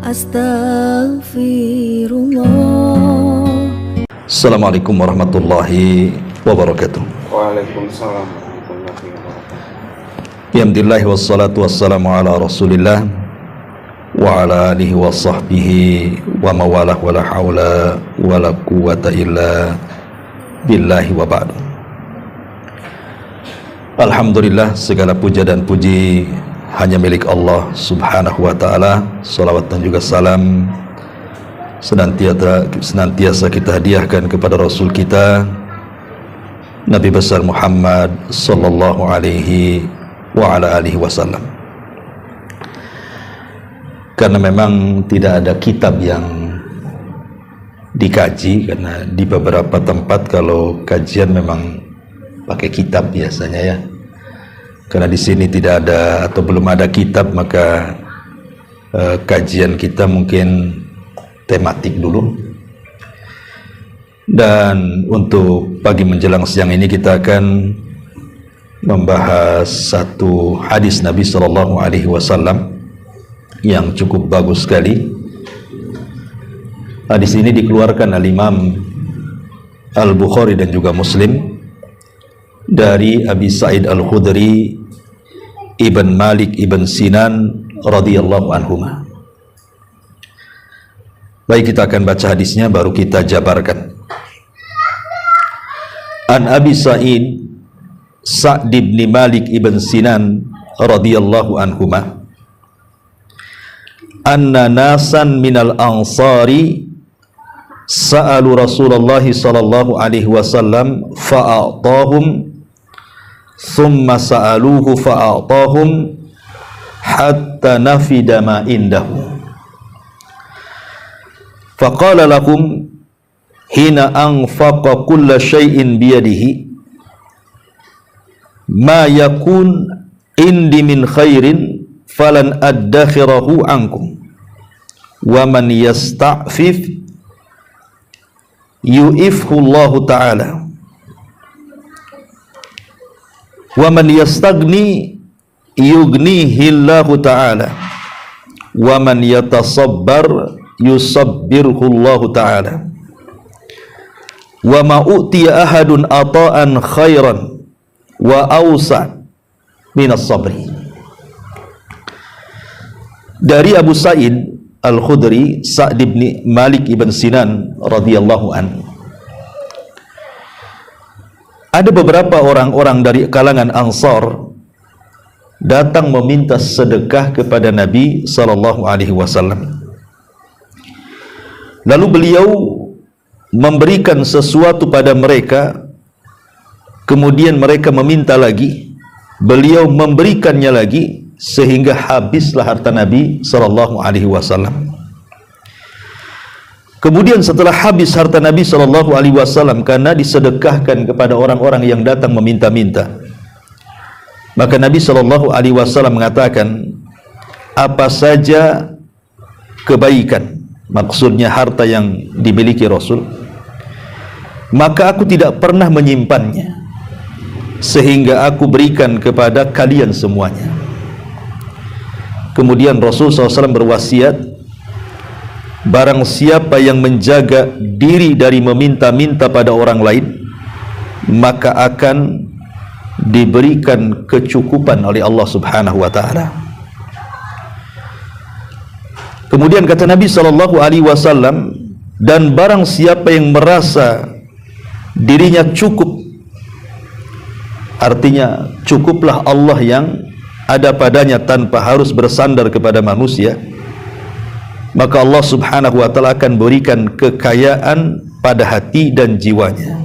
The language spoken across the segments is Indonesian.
Astaghfirullah. Assalamualaikum warahmatullahi wabarakatuh. Waalaikumsalam warahmatullahi wabarakatuh. Alhamdulillah wassalatu wassalamu ala rasulillah wa ala alihi wa sahbihi wa mawalah wa la hawla wa la quwata illa billahi wa ba'du. Alhamdulillah, segala puja dan puji hanya milik Allah subhanahu wa ta'ala. Salawat dan juga salam senantiasa kita hadiahkan kepada Rasul kita Nabi besar Muhammad sallallahu alaihi wa ala alihi wasallam. Karena memang tidak ada kitab yang dikaji, karena di beberapa tempat kalau kajian memang pakai kitab biasanya ya. Karena di sini tidak ada atau belum ada kitab, maka kajian kita mungkin tematik dulu. Dan untuk pagi menjelang siang ini kita akan membahas satu hadis Nabi Sallallahu Alaihi Wasallam yang cukup bagus sekali. Hadis ini dikeluarkan oleh Imam Al-Bukhari dan juga Muslim dari Abi Sa'id Al-Khudri Ibn Malik Ibn Sinan radhiyallahu anhuma. Baik, kita akan baca hadisnya baru kita jabarkan. An Abi Sa'id Sa'd ibn Malik Ibn Sinan radhiyallahu anhuma anna nasan minal ansari sa'alu Rasulullah sallallahu alaihi wasallam fa'atahum thumma sa'aluhu fa'atahum hatta nafida ma indahu faqala lakum hina anfaqa kulla syai'in biyadihi ma yakun indi min khairin falan addakhirahu ankum wa man yasta'fif yu'ifhu Allah ta'ala wa man yastagni yugnihi Allah ta'ala wa man yatasabbar yusabbirhu Allah ta'ala wa ma utiya ahadun ata'an khairan wa awsa minas sabri. Dari Abu Sa'id Al-Khudri Sa'd ibn Malik ibn Sinan radhiyallahu an, ada beberapa orang-orang dari kalangan Ansar datang meminta sedekah kepada Nabi sallallahu alaihi wasallam. Lalu beliau memberikan sesuatu pada mereka, kemudian mereka meminta lagi, beliau memberikannya lagi, sehingga habislah harta Nabi sallallahu alaihi wasallam. Kemudian setelah habis harta Nabi sallallahu alaihi wasallam karena disedekahkan kepada orang-orang yang datang meminta-minta, maka Nabi sallallahu alaihi wasallam mengatakan, apa saja kebaikan, maksudnya harta yang dimiliki Rasul, maka aku tidak pernah menyimpannya sehingga aku berikan kepada kalian semuanya. Kemudian Rasul SAW berwasiat, barang siapa yang menjaga diri dari meminta-minta pada orang lain, maka akan diberikan kecukupan oleh Allah Subhanahu wa ta'ala. Kemudian kata Nabi sallallahu alaihi wasallam, dan barang siapa yang merasa dirinya cukup, artinya cukuplah Allah yang ada padanya tanpa harus bersandar kepada manusia, maka Allah Subhanahu wa ta'ala akan berikan kekayaan pada hati dan jiwanya.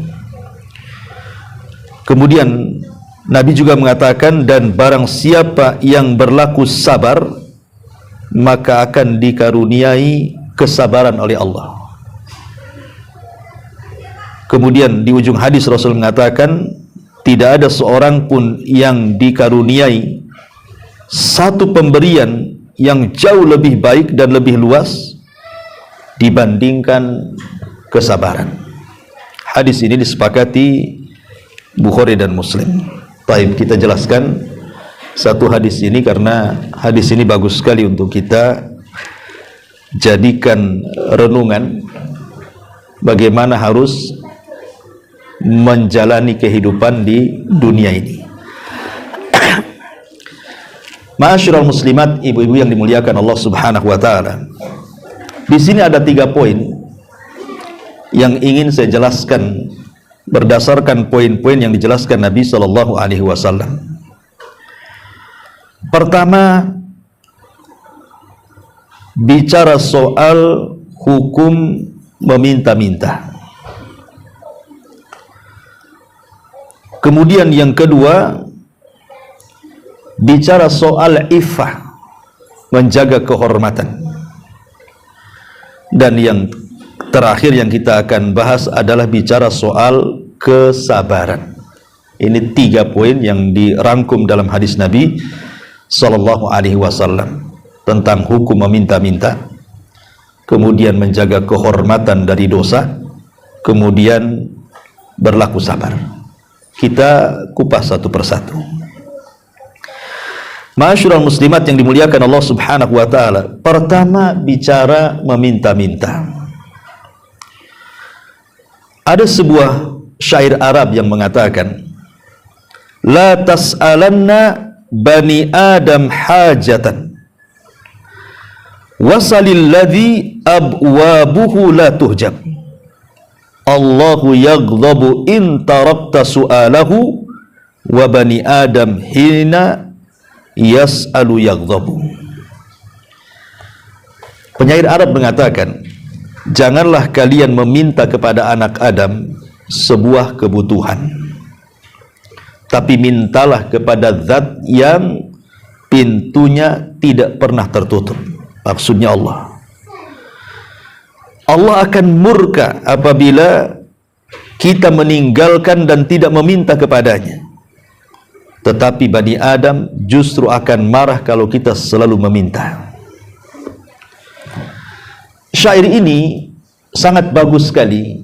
Kemudian Nabi juga mengatakan, dan barang siapa yang berlaku sabar, maka akan dikaruniai kesabaran oleh Allah. Kemudian di ujung hadis Rasul mengatakan, tidak ada seorang pun yang dikaruniai satu pemberian yang jauh lebih baik dan lebih luas dibandingkan kesabaran. Hadis ini disepakati Bukhari dan Muslim. Baik, kita jelaskan satu hadis ini karena hadis ini bagus sekali untuk kita jadikan renungan bagaimana harus menjalani kehidupan di dunia ini. Ma'asyiral muslimat, ibu-ibu yang dimuliakan Allah Subhanahu wa taala. Di sini ada 3 poin yang ingin saya jelaskan berdasarkan poin-poin yang dijelaskan Nabi sallallahu alaihi wasallam. Pertama, bicara soal hukum meminta-minta. Kemudian yang kedua, bicara soal iffah, menjaga kehormatan. Dan yang terakhir yang kita akan bahas adalah bicara soal kesabaran. Ini 3 poin yang dirangkum dalam hadis Nabi sallallahu alaihi wasallam tentang hukum meminta-minta, kemudian menjaga kehormatan dari dosa, kemudian berlaku sabar. Kita kupas satu persatu. Ma'asyiral muslimat yang dimuliakan Allah Subhanahu wa taala. Pertama, bicara meminta-minta. Ada sebuah syair Arab yang mengatakan, la tas'alanna bani Adam hajatan wasalil ladzi abwabuhu la tuhjab. Allahu yaghdabu in tarakta su'alahu wa bani Adam hina yas'alu yaghdabu. Penyair Arab mengatakan, janganlah kalian meminta kepada anak Adam sebuah kebutuhan, tapi mintalah kepada zat yang pintunya tidak pernah tertutup. Maksudnya Allah. Allah akan murka apabila kita meninggalkan dan tidak meminta kepadanya. Tetapi Bani Adam justru akan marah kalau kita selalu meminta. Syair ini sangat bagus sekali,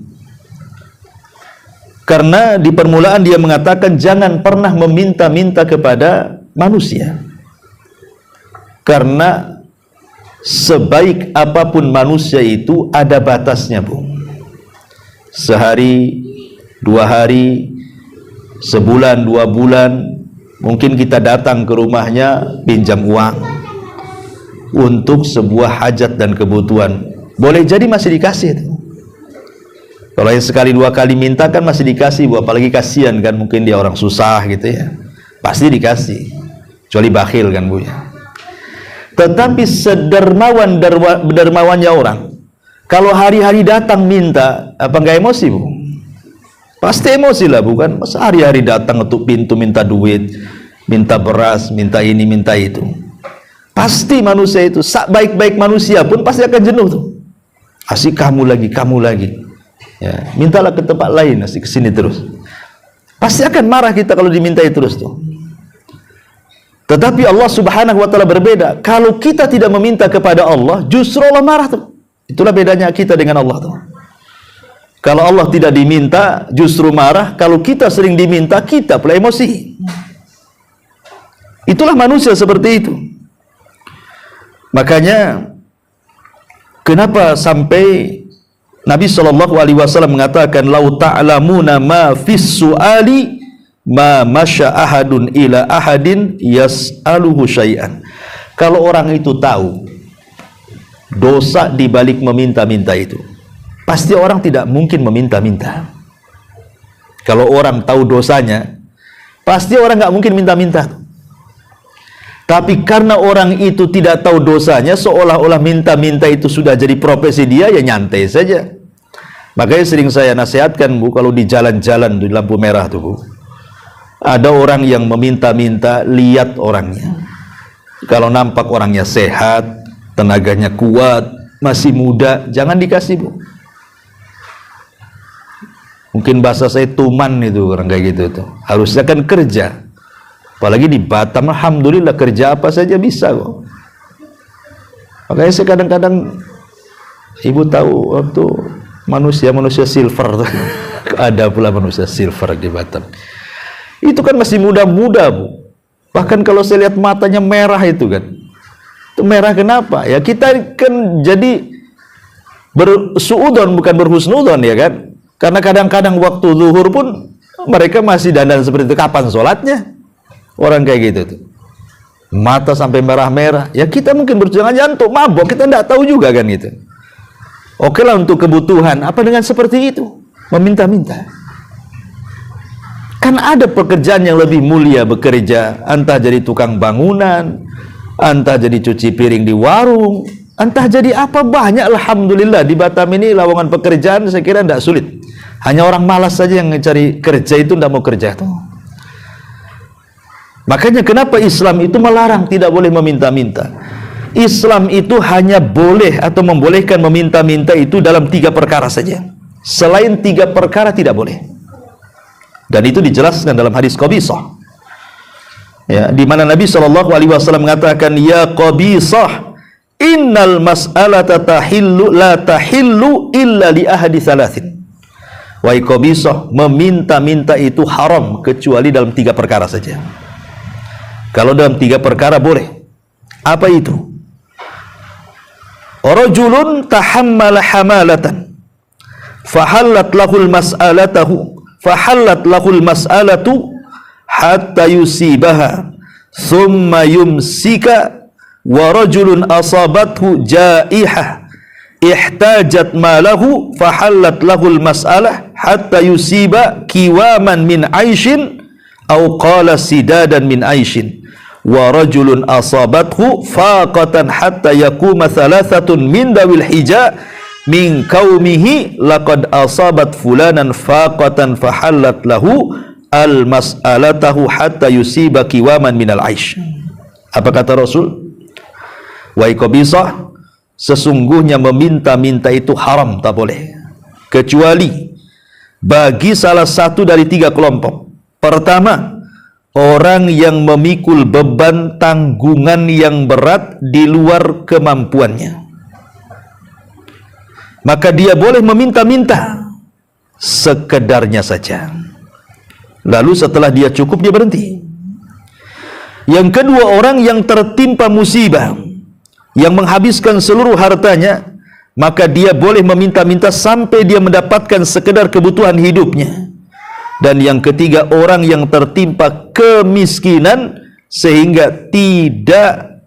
karena di permulaan dia mengatakan jangan pernah meminta-minta kepada manusia, karena sebaik apapun manusia itu ada batasnya, Bu. Sehari, 2 hari, sebulan, 2 bulan, mungkin kita datang ke rumahnya pinjam uang untuk sebuah hajat dan kebutuhan. Boleh jadi masih dikasih itu. Kalau yang sekali 2 kali minta kan masih dikasih, Bu. Apalagi kasihan kan, mungkin dia orang susah gitu ya, pasti dikasih. Kecuali bakhil kan, Bu ya. Tetapi sedermawannya orang, kalau hari-hari datang minta, apa enggak emosi, Bu? Pasti emosi lah, bukan? Masa hari-hari datang untuk pintu minta duit, minta beras, minta ini, minta itu. Pasti manusia itu, baik-baik manusia pun pasti akan jenuh tuh. Asik kamu lagi ya, mintalah ke tempat lain, asik kesini terus. Pasti akan marah kita kalau dimintai terus tuh. Tetapi Allah Subhanahu wa taala berbeda. Kalau kita tidak meminta kepada Allah, justru Allah marah tuh. Itulah bedanya kita dengan Allah tuh. Kalau Allah tidak diminta, justru marah. Kalau kita sering diminta, kita pula emosi. Itulah manusia seperti itu. Makanya kenapa sampai Nabi sallallahu alaihi wasallam mengatakan, "Lau ta'lamuna ma fis su'ali ma masya ahadun ila ahadin yas'aluhu syai'an." Kalau orang itu tahu dosa di balik meminta-minta itu, pasti orang tidak mungkin meminta-minta. Kalau orang tahu dosanya, pasti orang nggak mungkin minta-minta. Tapi karena orang itu tidak tahu dosanya, seolah-olah minta-minta itu sudah jadi profesi dia, ya nyantai saja. Makanya sering saya nasihatkan, Bu, kalau di jalan-jalan di lampu merah tuh, Bu, ada orang yang meminta-minta, lihat orangnya. Kalau nampak orangnya sehat, tenaganya kuat, masih muda, jangan dikasih, Bu. Mungkin bahasa saya tuman itu orang kayak gitu tuh. Harusnya kan kerja. Apalagi di Batam, alhamdulillah kerja apa saja bisa kok. Makanya saya kadang-kadang, Ibu tahu waktu manusia silver tuh. Ada pula manusia silver di Batam. Itu kan masih muda-muda, Bu. Bahkan kalau saya lihat matanya merah itu kan. Itu merah kenapa? Ya kita kan jadi bersuudon bukan berhusnudon ya kan? Karena kadang-kadang waktu zuhur pun mereka masih dandan seperti itu. Kapan sholatnya? Orang kayak gitu tuh. Mata sampai merah-merah. Ya kita mungkin jangan untuk mabok, kita tidak tahu juga kan gitu. Oke lah untuk kebutuhan. Apa dengan seperti itu? Meminta-minta. Kan ada pekerjaan yang lebih mulia bekerja, entah jadi tukang bangunan, entah jadi cuci piring di warung, entah jadi apa, banyak. Alhamdulillah di Batam ini lowongan pekerjaan saya kira tidak sulit. Hanya orang malas saja yang cari kerja itu tidak mau kerja tuh. Makanya kenapa Islam itu melarang tidak boleh meminta-minta. Islam itu hanya boleh atau membolehkan meminta-minta itu dalam 3 perkara saja. Selain 3 perkara tidak boleh. Dan itu dijelaskan dalam hadis Qabisah. Ya, di mana Nabi SAW mengatakan, ya Qabisah, innal mas'alata tahillu la tahillu illa li ahadi thalathin. Wahai Qabisah, meminta-minta itu haram kecuali dalam 3 perkara saja. Kalau dalam 3 perkara boleh. Apa itu? Rajulun tahammala hamalatan fahallat lahul mas'alatu hatta yusibaha thumma yumsika wa rajulun asabathu jaihah ihtajat malahu fahallat lahul mas'alah hatta yusiba kiwaman min aishin aw qala sidadan min aishin wa rajulun asabathu faqatan hatta yakuma thalathatun min dawil hija min qaumihi laqad asabat fulanan faqatan fahallat lahu al mas'alatahu hatta yusiba kiwaman minal aish. Apa kata Rasul? Wahai Qabisah, sesungguhnya meminta-minta itu haram, tak boleh, kecuali bagi salah satu dari 3 kelompok. Pertama, orang yang memikul beban tanggungan yang berat di luar kemampuannya, maka dia boleh meminta-minta sekedarnya saja. Lalu setelah dia cukup, dia berhenti. Yang kedua, orang yang tertimpa musibah yang menghabiskan seluruh hartanya, maka dia boleh meminta-minta sampai dia mendapatkan sekedar kebutuhan hidupnya. Dan yang ketiga, orang yang tertimpa kemiskinan sehingga tidak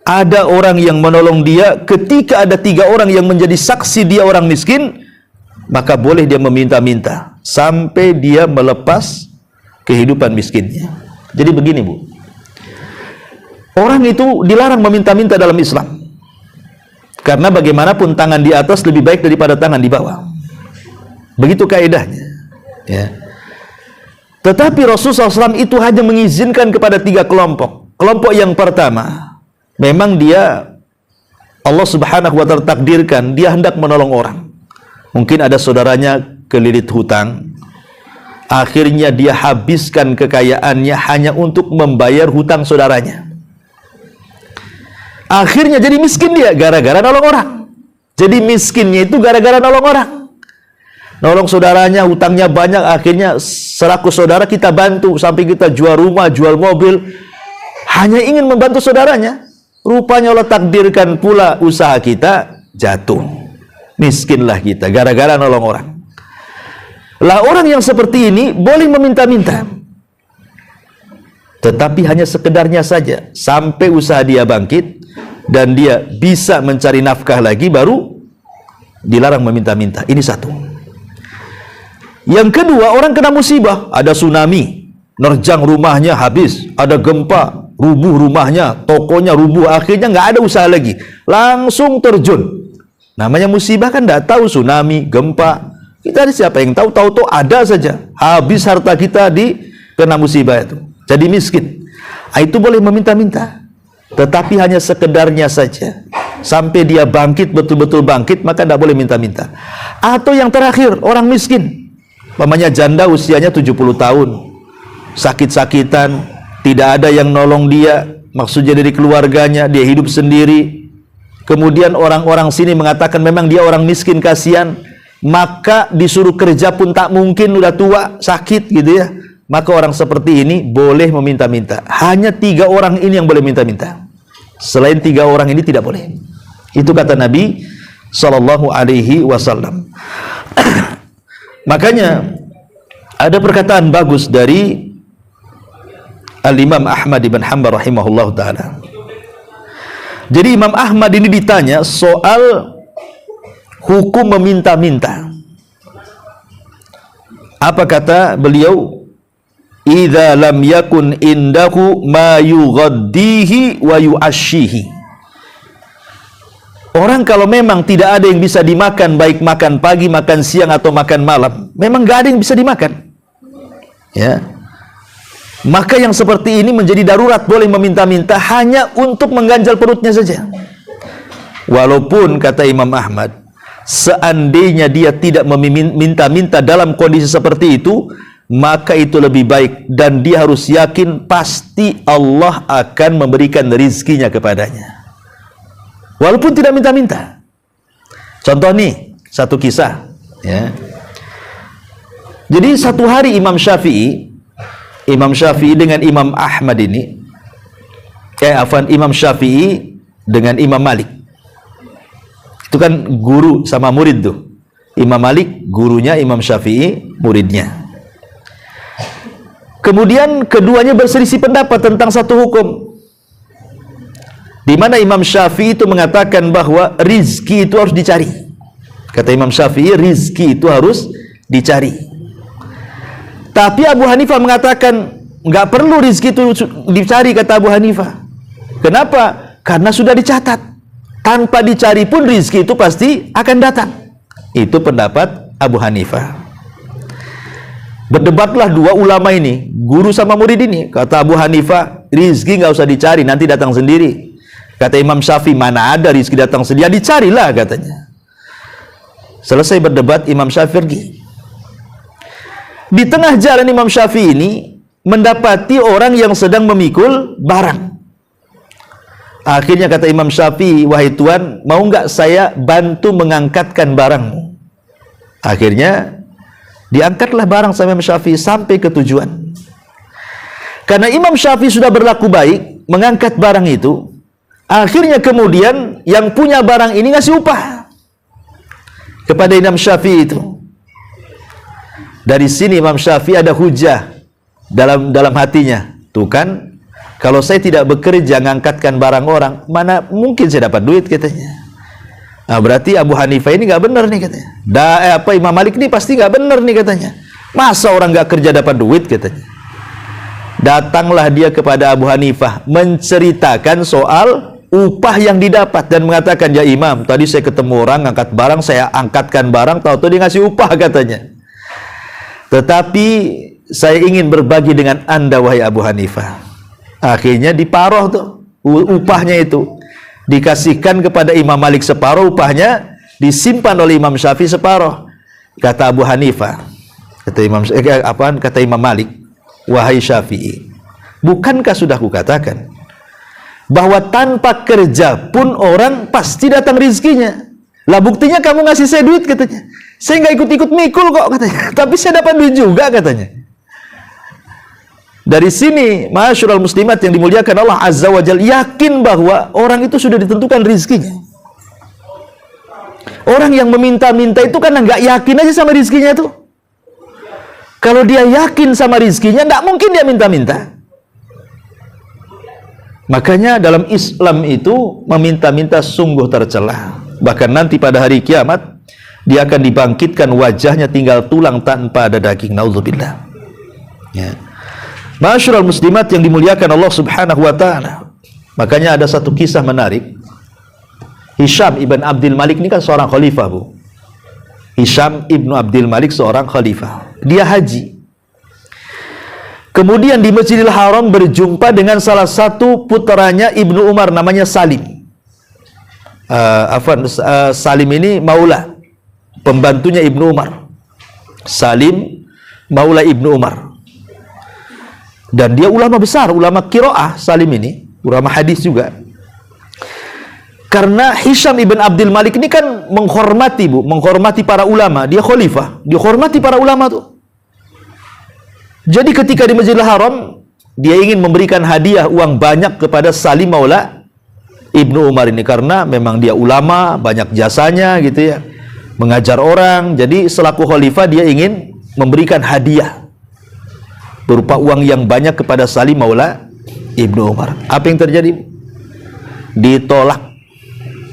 ada orang yang menolong dia. Ketika ada 3 orang yang menjadi saksi dia orang miskin, maka boleh dia meminta-minta sampai dia melepas kehidupan miskinnya. Jadi begini Bu, orang itu dilarang meminta-minta dalam Islam, karena bagaimanapun tangan di atas lebih baik daripada tangan di bawah. Begitu kaidahnya ya. Tetapi Rasulullah SAW itu hanya mengizinkan kepada 3 kelompok. Kelompok yang pertama, memang dia, Allah Subhanahu wa Ta'ala takdirkan dia hendak menolong orang. Mungkin ada saudaranya kelilit hutang, akhirnya dia habiskan kekayaannya hanya untuk membayar hutang saudaranya. Akhirnya jadi miskin dia gara-gara nolong orang. Jadi miskinnya itu gara-gara nolong orang. Nolong saudaranya, hutangnya banyak, akhirnya selaku saudara kita bantu sampai kita jual rumah, jual mobil, hanya ingin membantu saudaranya. Rupanya Allah takdirkan pula usaha kita jatuh. Miskinlah kita gara-gara nolong orang. Lah orang yang seperti ini boleh meminta-minta, tetapi hanya sekedarnya saja sampai usaha dia bangkit dan dia bisa mencari nafkah lagi, baru dilarang meminta-minta. Ini satu. Yang kedua, orang kena musibah, ada tsunami, nerjang rumahnya habis, ada gempa, rubuh rumahnya, tokonya rubuh, akhirnya nggak ada usaha lagi, langsung terjun. Namanya musibah kan nggak tahu tsunami, gempa, kita ada siapa yang tahu? Tahu-tahu ada saja, habis harta kita di kena musibah itu, jadi miskin. Itu boleh meminta-minta, tetapi hanya sekedarnya saja sampai dia bangkit, betul-betul bangkit, maka tidak boleh minta-minta. Atau yang terakhir, orang miskin, namanya janda usianya 70 tahun, sakit-sakitan, tidak ada yang nolong dia, maksudnya dari keluarganya, dia hidup sendiri. Kemudian orang-orang sini mengatakan memang dia orang miskin, kasihan, maka disuruh kerja pun tak mungkin, udah tua, sakit gitu ya. Maka orang seperti ini boleh meminta-minta. Hanya 3 orang ini yang boleh minta-minta. Selain 3 orang ini tidak boleh. Itu kata Nabi sallallahu alaihi wasallam. Makanya ada perkataan bagus dari Al-Imam Ahmad ibn Hanbal rahimahullah ta'ala. Jadi Imam Ahmad ini ditanya soal hukum meminta-minta. Apa kata beliau? Idza lam yakun indahu ma yughaddihi wa yu'ashshihi. Orang kalau memang tidak ada yang bisa dimakan, baik makan pagi, makan siang atau makan malam, memang gak ada yang bisa dimakan, ya, maka yang seperti ini menjadi darurat, boleh meminta-minta hanya untuk mengganjal perutnya saja. Walaupun kata Imam Ahmad, seandainya dia tidak meminta-minta dalam kondisi seperti itu, maka itu lebih baik, dan dia harus yakin pasti Allah akan memberikan rizkinya kepadanya walaupun tidak minta-minta. Contoh nih, satu kisah, ya. Jadi satu hari Imam Syafi'i dengan Imam Ahmad ini, Imam Syafi'i dengan Imam Malik. Itu kan guru sama murid tuh. Imam Malik gurunya, Imam Syafi'i muridnya. Kemudian keduanya berselisih pendapat tentang satu hukum, di mana Imam Syafi'i itu mengatakan bahwa rizki itu harus dicari. Kata Imam Syafi'i, rizki itu harus dicari. Tapi Abu Hanifah mengatakan nggak perlu rizki itu dicari, kata Abu Hanifah. Kenapa? Karena sudah dicatat. Tanpa dicari pun rizki itu pasti akan datang. Itu pendapat Abu Hanifah. Berdebatlah dua ulama ini, guru sama murid ini. Kata Abu Hanifah, rizki nggak usah dicari, nanti datang sendiri. Kata Imam Syafi'i, mana ada rizki datang sendiri, ya dicarilah katanya. Selesai berdebat, Imam Syafi'i pergi. Di tengah jalan Imam Syafi'i ini mendapati orang yang sedang memikul barang. Akhirnya kata Imam Syafi'i, wahai Tuan, mau nggak saya bantu mengangkatkan barangmu? Akhirnya diangkatlah barang sama Imam Syafi'i sampai ke tujuan. Karena Imam Syafi'i sudah berlaku baik mengangkat barang itu, akhirnya kemudian yang punya barang ini ngasih upah kepada Imam Syafi'i itu. Dari sini Imam Syafi'i ada hujah dalam hatinya. Tuh kan, kalau saya tidak bekerja ngangkatkan barang orang, mana mungkin saya dapat duit katanya. Nah, berarti Abu Hanifah ini nggak benar nih katanya. Imam Malik ini pasti nggak benar nih katanya. Masa orang nggak kerja dapat duit katanya. Datanglah dia kepada Abu Hanifah menceritakan soal upah yang didapat dan mengatakan, ya Imam, tadi saya ketemu orang ngangkat barang, saya angkatkan barang, tahu-tahu dia ngasih upah katanya. Tetapi saya ingin berbagi dengan Anda wahai Abu Hanifah. Akhirnya diparoh tuh upahnya itu, dikasihkan kepada Imam Malik separuh upahnya, disimpan oleh Imam Syafi'i separuh. Kata Abu Hanifah, kata Imam Malik, wahai Syafi'i, bukankah sudah kukatakan bahwa tanpa kerja pun orang pasti datang rizkinya? Lah buktinya kamu ngasih saya duit katanya. Saya nggak ikut-ikut mikul kok katanya, tapi saya dapat duit juga katanya. Dari sini, ma'asyiral muslimat yang dimuliakan Allah Azza wa Jalla, yakin bahwa orang itu sudah ditentukan rizkinya. Orang yang meminta-minta itu kan nggak yakin aja sama rizkinya tuh. Kalau dia yakin sama rizkinya, nggak mungkin dia minta-minta. Makanya dalam Islam itu meminta-minta sungguh tercela. Bahkan nanti pada hari kiamat dia akan dibangkitkan, wajahnya tinggal tulang tanpa ada daging. Naudzubillah. Ya. Ma'asyiral muslimat yang dimuliakan Allah Subhanahu wa taala. Makanya ada satu kisah menarik. Hisham ibn Abdul Malik ini kan seorang khalifah, Bu. Hisham ibn Abdul Malik seorang khalifah. Dia haji. Kemudian di Masjidil Haram berjumpa dengan salah satu putranya Ibnu Umar, namanya Salim. Salim ini maula, pembantunya Ibnu Umar. Salim maula Ibnu Umar. Dan dia ulama besar, ulama qiraah. Salim ini ulama hadis juga. Karena Hisham ibn Abdul Malik ini kan menghormati, Bu, menghormati para ulama. Dia khalifah, dihormati para ulama tuh. Jadi ketika di Masjidil Haram, dia ingin memberikan hadiah uang banyak kepada Salim maula Ibnu Umar ini, karena memang dia ulama, banyak jasanya gitu ya, mengajar orang. Jadi selaku khalifah dia ingin memberikan hadiah berupa uang yang banyak kepada Salim Maula Ibnu Umar. Apa yang terjadi? Ditolak,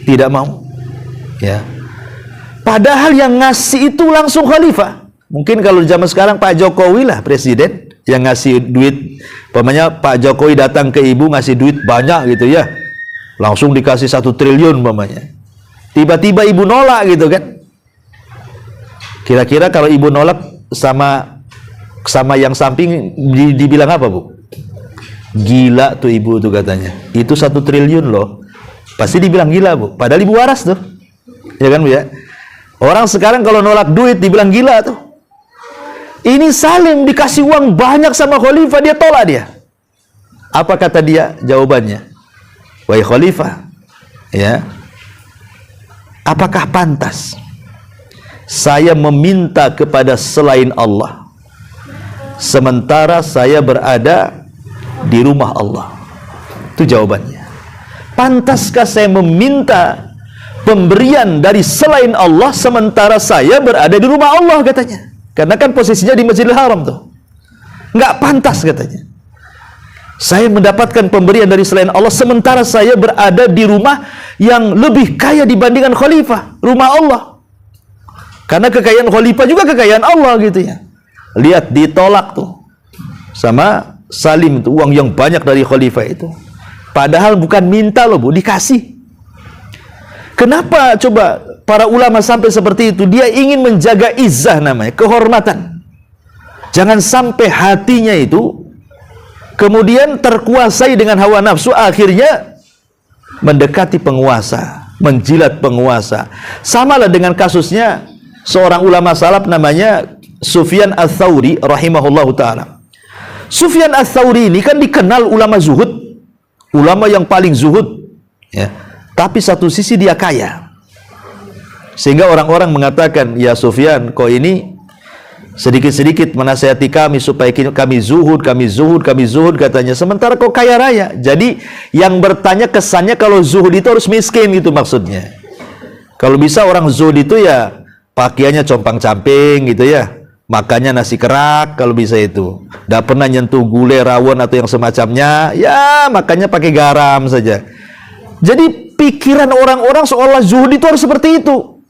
tidak mau. Ya. Padahal yang ngasih itu langsung khalifah. Mungkin kalau zaman sekarang Pak Jokowi lah presiden yang ngasih duit. Umpamanya Pak Jokowi datang ke ibu ngasih duit banyak gitu ya, langsung dikasih 1 triliun umpamanya. Tiba-tiba ibu nolak gitu kan. Kira-kira kalau ibu nolak sama yang samping dibilang apa, Bu? Gila tuh ibu tuh katanya. Itu 1 triliun loh. Pasti dibilang gila, Bu. Padahal ibu waras tuh. Ya kan, Bu ya? Orang sekarang kalau nolak duit dibilang gila tuh. Ini Salim dikasih uang banyak sama khalifah, dia tolak dia. Apa kata dia? Jawabannya, wahai khalifah, ya, apakah pantas saya meminta kepada selain Allah sementara saya berada di rumah Allah? Itu jawabannya. Pantaskah saya meminta pemberian dari selain Allah sementara saya berada di rumah Allah, katanya. Karena kan posisinya di Masjidil Haram tuh. Nggak pantas katanya. Saya mendapatkan pemberian dari selain Allah sementara saya berada di rumah yang lebih kaya dibandingkan khalifah, rumah Allah. Karena kekayaan khalifah juga kekayaan Allah gitu ya. Lihat, ditolak tuh sama Salim tuh uang yang banyak dari khalifah itu. Padahal bukan minta loh, Bu, dikasih. Kenapa coba para ulama sampai seperti itu? Dia ingin menjaga izzah namanya, kehormatan. Jangan sampai hatinya itu kemudian terkuasai dengan hawa nafsu, akhirnya mendekati penguasa, menjilat penguasa. Samalah dengan kasusnya seorang ulama salaf namanya Sufyan Ats-Tsauri rahimahullahu ta'ala. Sufyan Ats-Tsauri ini kan dikenal ulama zuhud, ulama yang paling zuhud ya. Tapi satu sisi dia kaya, sehingga orang-orang mengatakan, ya Sufyan, kau ini sedikit-sedikit menasihati kami supaya kami zuhud, katanya. Sementara kau kaya raya. Jadi yang bertanya kesannya kalau zuhud itu harus miskin, gitu maksudnya. Kalau bisa orang zuhud itu ya pakaiannya compang-camping gitu ya, makannya nasi kerak kalau bisa itu. Tidak pernah nyentuh gulai, rawon atau yang semacamnya. Ya makannya pakai garam saja. Jadi pikiran orang-orang seolah zuhud itu harus seperti itu.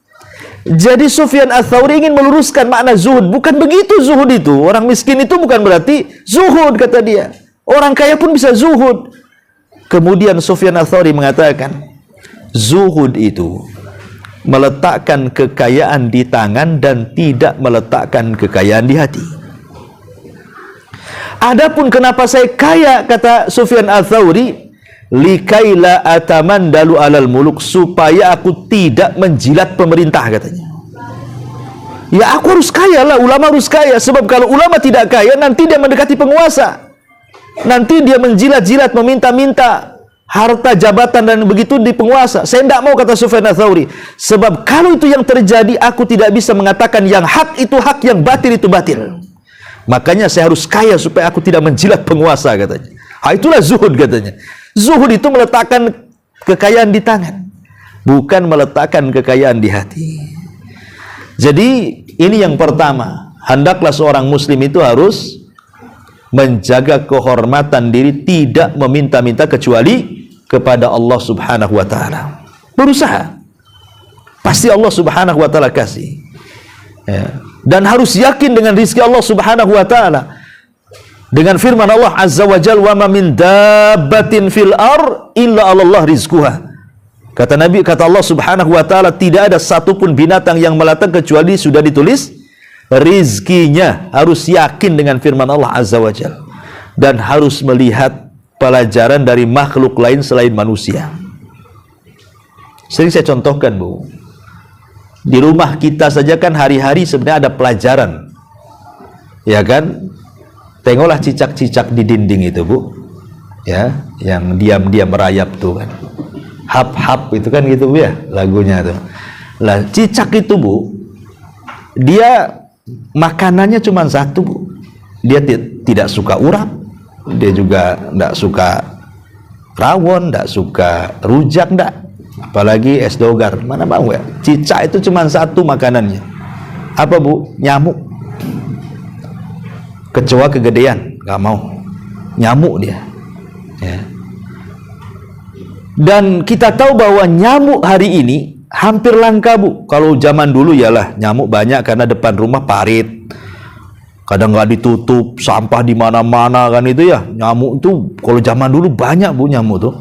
Jadi Sufyan Ats-Tsauri ingin meluruskan makna zuhud. Bukan begitu zuhud itu. Orang miskin itu bukan berarti zuhud, kata dia. Orang kaya pun bisa zuhud. Kemudian Sufyan Ats-Tsauri mengatakan, zuhud itu meletakkan kekayaan di tangan dan tidak meletakkan kekayaan di hati. Adapun kenapa saya kaya, kata Sufyan Ats-Tsauri, likaila atamandalu alal muluk, supaya aku tidak menjilat pemerintah, katanya. Ya aku harus kaya lah, ulama harus kaya. Sebab kalau ulama tidak kaya, nanti dia mendekati penguasa, nanti dia menjilat-jilat, meminta-minta harta jabatan dan begitu di penguasa. Saya tidak mau, kata Sufyan Ats-Tsauri. Sebab kalau itu yang terjadi, aku tidak bisa mengatakan yang hak itu hak, yang batil itu batil. Makanya saya harus kaya supaya aku tidak menjilat penguasa, katanya. Itulah zuhud, katanya. Zuhud itu meletakkan kekayaan di tangan, bukan meletakkan kekayaan di hati. Jadi ini yang pertama, hendaklah seorang muslim itu harus menjaga kehormatan diri, tidak meminta-minta kecuali kepada Allah Subhanahu wa ta'ala. Berusaha, pasti Allah Subhanahu wa ta'ala kasih ya. Dan harus yakin dengan rizki Allah Subhanahu wa ta'ala. Dengan firman Allah Azza wa Jalla, wa ma min dabbatin fil ar illa 'alallah rizquha. Kata Nabi, kata Allah Subhanahu wa ta'ala, tidak ada satupun binatang yang melata kecuali sudah ditulis rizkinya. Harus yakin dengan firman Allah Azza wa Jalla, dan harus melihat pelajaran dari makhluk lain selain manusia. Sering saya contohkan, Bu, di rumah kita saja kan hari-hari sebenarnya ada pelajaran, ya kan? Tengoklah cicak-cicak di dinding itu, Bu, ya, yang diam-diam merayap tuh kan, hap-hap itu kan gitu, Bu, ya, lagunya tuh. Lah cicak itu, Bu, dia makanannya cuma satu, Bu. Dia tidak suka urap, dia juga tidak suka rawon, tidak suka rujak, tidak. Apalagi es dogar, mana mau ya? Cicak itu cuma satu makanannya. Apa Bu? Nyamuk. Kecoa kegedean, nggak mau. Nyamuk dia. Ya. Dan kita tahu bahwa nyamuk hari ini hampir langka Bu. Kalau zaman dulu yalah nyamuk banyak karena depan rumah parit. Kadang nggak ditutup, sampah di mana-mana kan itu ya. Nyamuk itu kalau zaman dulu banyak Bu nyamuk tuh.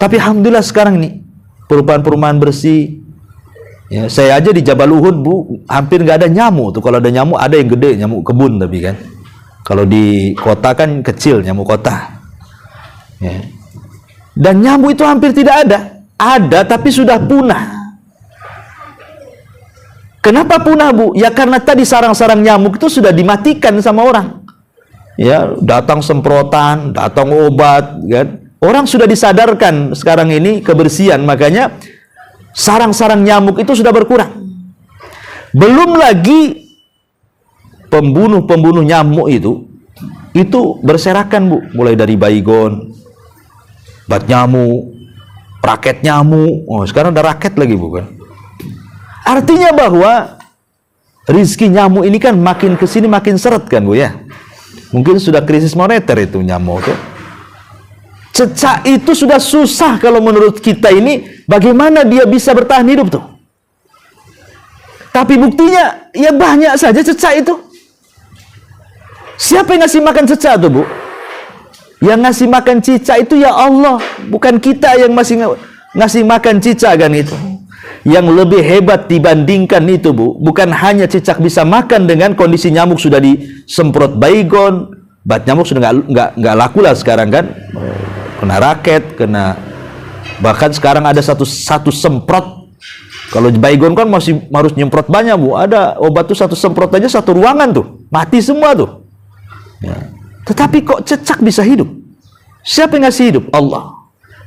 Tapi alhamdulillah sekarang ini perumahan-perumahan bersih. Ya, saya aja di Jabal Uhud Bu, hampir nggak ada nyamuk tuh. Kalau ada nyamuk ada yang gede, nyamuk kebun tapi kan. Kalau di kota kan kecil, nyamuk kota. Ya. Dan nyamuk itu hampir tidak ada. Ada tapi sudah punah. Kenapa punah Bu? Ya karena tadi sarang-sarang nyamuk itu sudah dimatikan sama orang. Ya, datang semprotan, datang obat, kan? Orang sudah disadarkan sekarang ini kebersihan, makanya sarang-sarang nyamuk itu sudah berkurang. Belum lagi pembunuh-pembunuh nyamuk itu berserakan Bu, mulai dari baygon, bat nyamuk, raket nyamuk. Oh, sekarang ada raket lagi bukan? Artinya bahwa rizki nyamuk ini kan makin kesini makin seret kan Bu ya. Mungkin sudah krisis moneter itu nyamuk tuh. Cecak itu sudah susah kalau menurut kita ini, bagaimana dia bisa bertahan hidup tuh. Tapi buktinya ya banyak saja cecak itu. Siapa yang ngasih makan cecak tuh Bu? Yang ngasih makan cicak itu ya Allah, bukan kita yang masih ngasih makan cicak kan itu. Yang lebih hebat dibandingkan itu Bu, bukan hanya cicak bisa makan dengan kondisi nyamuk sudah disemprot baygon, bat nyamuk sudah nggak laku lah sekarang kan, kena raket, kena, bahkan sekarang ada satu semprot. Kalau baygon kan masih harus nyemprot banyak Bu, ada obat tuh satu semprot aja satu ruangan tuh, mati semua tuh. Ya. Tetapi kok cecak bisa hidup? Siapa yang ngasih hidup? Allah.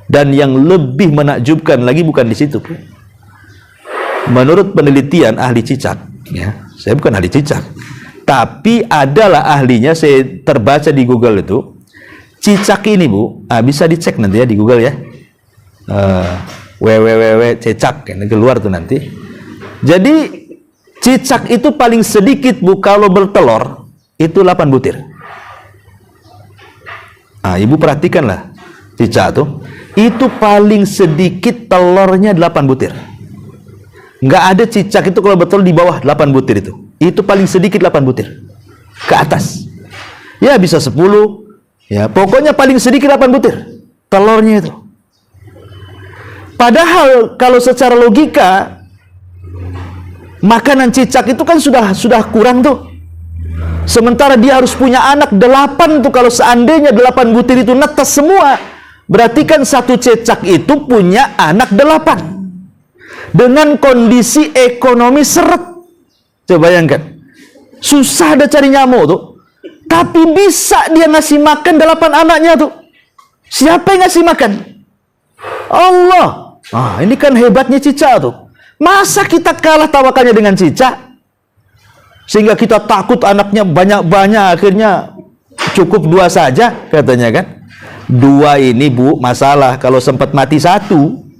Dan yang lebih menakjubkan lagi bukan di situ Bu. Menurut penelitian ahli cicak, ya, saya bukan ahli cicak, tapi adalah ahlinya, saya terbaca di Google itu, cicak ini Bu, bisa dicek nanti ya di Google ya, www.cicak, ini keluar tuh nanti. Jadi cicak itu paling sedikit Bu, kalau bertelur itu 8 butir. Ibu perhatikanlah, cicak tuh, itu paling sedikit telurnya 8 butir. Nggak ada cicak itu kalau betul di bawah 8 butir itu. Itu paling sedikit 8 butir. Ke atas. Ya bisa 10. Ya, pokoknya paling sedikit 8 butir. Telurnya itu. Padahal kalau secara logika makanan cicak itu kan sudah kurang tuh. Sementara dia harus punya anak 8 tuh, kalau seandainya 8 butir itu netes semua. Berarti kan satu cicak itu punya anak 8. Dengan kondisi ekonomi seret. Coba bayangkan. Susah ada cari nyamuk tuh. Tapi bisa dia ngasih makan 8 anaknya tuh. Siapa yang ngasih makan? Allah. Ini kan hebatnya cicak tuh. Masa kita kalah tawakalnya dengan cicak? Sehingga kita takut anaknya banyak-banyak, akhirnya cukup 2 saja katanya kan. 2 ini Bu, masalah. Kalau sempat mati 1,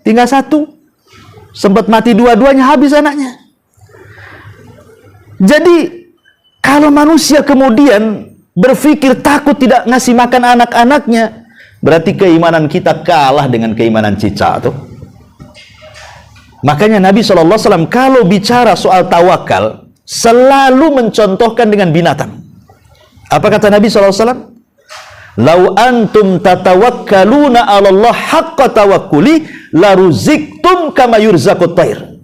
tinggal 1. Sempat mati 2-duanya, habis anaknya. Jadi kalau manusia kemudian berpikir takut tidak ngasih makan anak-anaknya, berarti keimanan kita kalah dengan keimanan cicak tuh. Makanya Nabi SAW kalau bicara soal tawakal selalu mencontohkan dengan binatang. Apa kata Nabi SAW? Lau antum tatawakkaluna 'ala Allah haqqa tawakkuli la ruziktum kama yurzaqut thair.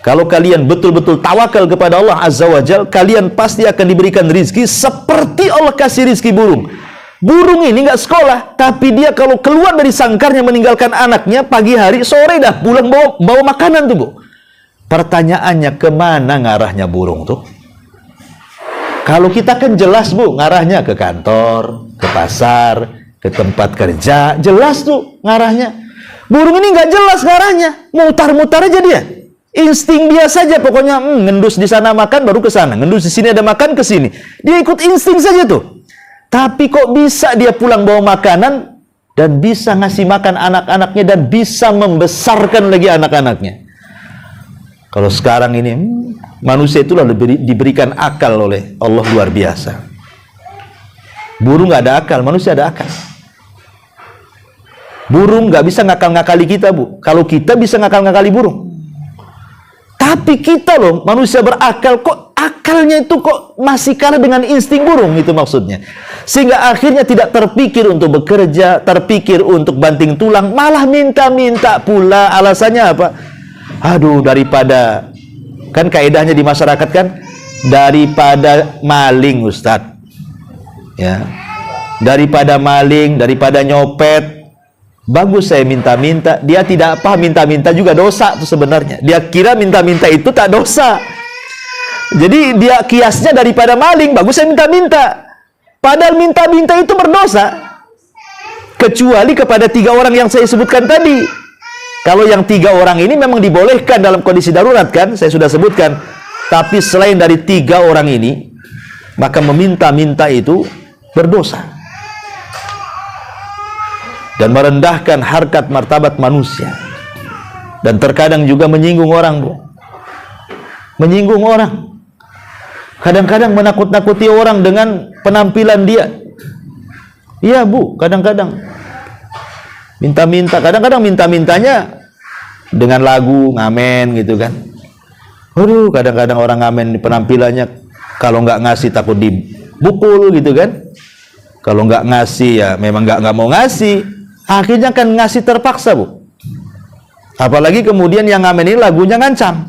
Kalau kalian betul-betul tawakal kepada Allah Azza wa Jalla, kalian pasti akan diberikan rizki seperti Allah kasih rizki burung. Burung ini nggak sekolah, tapi dia kalau keluar dari sangkarnya meninggalkan anaknya pagi hari, sore dah pulang bawa makanan tuh Bu. Pertanyaannya, kemana ngarahnya burung tuh? Kalau kita kan jelas Bu, ngarahnya ke kantor, ke pasar, ke tempat kerja, jelas tuh ngarahnya. Burung ini nggak jelas ngarahnya, mutar-mutar aja dia. Insting dia saja, pokoknya ngendus di sana makan baru ke sana, ngendus di sini ada makan ke sini. Dia ikut insting saja tuh. Tapi kok bisa dia pulang bawa makanan dan bisa ngasih makan anak-anaknya dan bisa membesarkan lagi anak-anaknya. Kalau sekarang ini manusia itulah diberikan akal oleh Allah luar biasa. Burung nggak ada akal, manusia ada akal. Burung nggak bisa ngakal-ngakali kita, Bu. Kalau kita bisa ngakal-ngakali burung. Tapi kita loh, manusia berakal, kok akalnya itu kok masih kalah dengan insting burung, itu maksudnya. Sehingga akhirnya tidak terpikir untuk bekerja, terpikir untuk banting tulang, malah minta-minta pula. Alasannya apa? Aduh, daripada, kan kaedahnya di masyarakat kan, daripada maling, Ustadz. Ya, daripada maling, daripada nyopet, bagus saya minta-minta. Dia tidak paham minta-minta juga dosa tuh sebenarnya. Dia kira minta-minta itu tak dosa. Jadi dia kiasnya daripada maling, bagus saya minta-minta. Padahal minta-minta itu berdosa. Kecuali kepada 3 orang yang saya sebutkan tadi. Kalau yang 3 orang ini memang dibolehkan dalam kondisi darurat kan, saya sudah sebutkan. Tapi selain dari 3 orang ini, maka meminta-minta itu berdosa dan merendahkan harkat martabat manusia, dan terkadang juga menyinggung orang, Bu. Menyinggung orang, kadang-kadang menakut-nakuti orang dengan penampilan dia. Iya, Bu, kadang-kadang minta-minta, kadang-kadang minta-mintanya dengan lagu ngamen gitu kan. Aduh, kadang-kadang orang ngamen penampilannya, kalau nggak ngasih takut dibukul gitu kan. Kalau nggak ngasih ya memang nggak mau ngasih. Akhirnya kan ngasih terpaksa, Bu. Apalagi kemudian yang ngamen ini lagunya ngancam.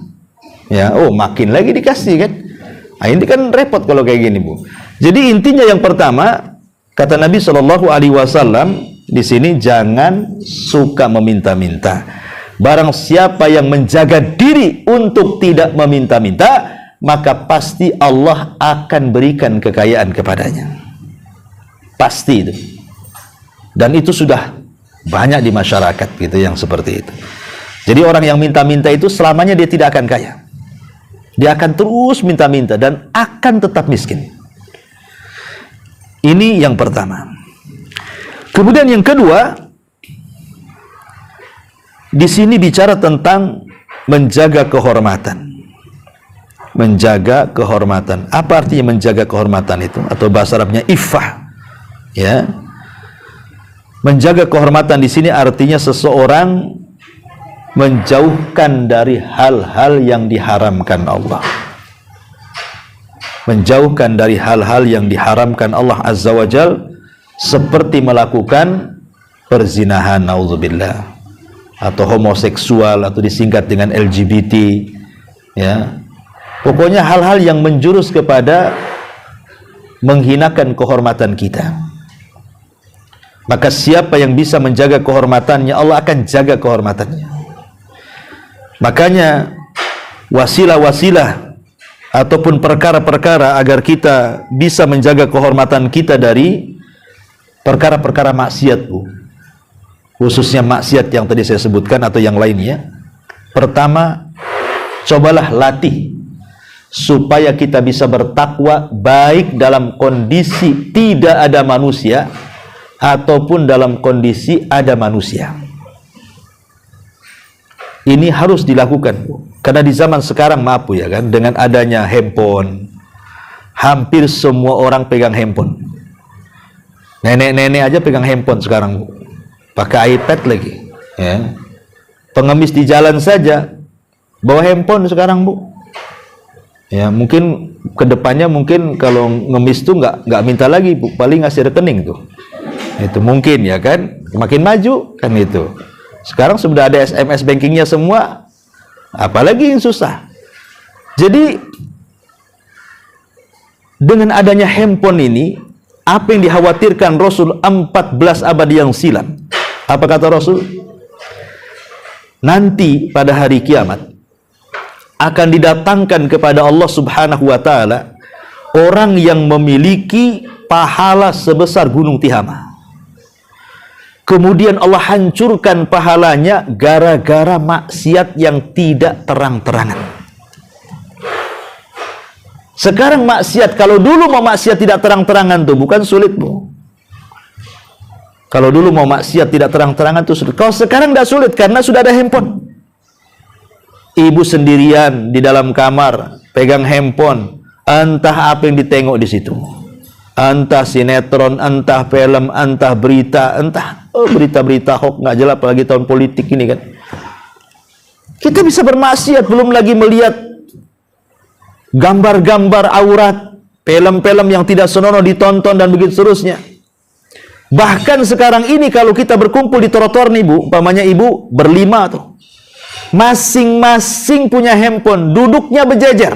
Ya, oh makin lagi dikasih kan. Nah, ini kan repot kalau kayak gini, Bu. Jadi intinya yang pertama, kata Nabi SAW di sini, jangan suka meminta-minta. Barang siapa yang menjaga diri untuk tidak meminta-minta, maka pasti Allah akan berikan kekayaan kepadanya. Pasti itu. Dan itu sudah banyak di masyarakat gitu yang seperti itu. Jadi orang yang minta-minta itu selamanya dia tidak akan kaya. Dia akan terus minta-minta dan akan tetap miskin. Ini yang pertama. Kemudian yang kedua, di sini bicara tentang menjaga kehormatan. Menjaga kehormatan. Apa artinya menjaga kehormatan itu? Atau bahasa Arabnya iffah. Ya, menjaga kehormatan di sini artinya seseorang menjauhkan dari hal-hal yang diharamkan Allah. Menjauhkan dari hal-hal yang diharamkan Allah Azza wa Jal, seperti melakukan perzinahan, naudzubillah, atau homoseksual, atau disingkat dengan LGBT. Ya, pokoknya hal-hal yang menjurus kepada menghinakan kehormatan kita. Maka siapa yang bisa menjaga kehormatannya, Allah akan jaga kehormatannya. Makanya wasilah-wasilah ataupun perkara-perkara agar kita bisa menjaga kehormatan kita dari perkara-perkara maksiat, Bu. Khususnya maksiat yang tadi saya sebutkan atau yang lainnya. Pertama, cobalah latih supaya kita bisa bertakwa baik dalam kondisi tidak ada manusia ataupun dalam kondisi ada manusia. Ini harus dilakukan, Bu. Karena di zaman sekarang, maaf Bu ya kan, dengan adanya handphone, hampir semua orang pegang handphone. Nenek-nenek aja pegang handphone sekarang, Bu. Pakai iPad lagi. Ya. Pengemis di jalan saja bawa handphone sekarang, Bu. Ya, mungkin kedepannya mungkin kalau ngemis tuh nggak minta lagi, Bu. Paling ngasih rekening tuh. Itu mungkin ya kan, makin maju kan itu. Sekarang sudah ada SMS bankingnya semua, apalagi yang susah. Jadi dengan adanya handphone ini, apa yang dikhawatirkan Rasul 14 abad yang silam? Apa kata Rasul? Nanti pada hari kiamat akan didatangkan kepada Allah Subhanahu wa taala orang yang memiliki pahala sebesar gunung Tihama. Kemudian Allah hancurkan pahalanya gara-gara maksiat yang tidak terang-terangan. Sekarang maksiat, kalau dulu mau maksiat tidak terang-terangan tuh bukan sulit, Bu. Kalau dulu mau maksiat tidak terang-terangan itu sulit. Kalau sekarang tidak sulit karena sudah ada handphone. Ibu sendirian di dalam kamar pegang handphone, entah apa yang ditengok di situ. Entah sinetron, entah film, entah berita, entah berita-berita hoax nggak jelas, apalagi tahun politik ini kan. Kita bisa bermaksiat, belum lagi melihat gambar-gambar aurat, film-film yang tidak senonoh ditonton dan begitu seterusnya. Bahkan sekarang ini kalau kita berkumpul di trotoar nih Bu, umpamanya ibu berlima tuh, masing-masing punya handphone, duduknya berjejer.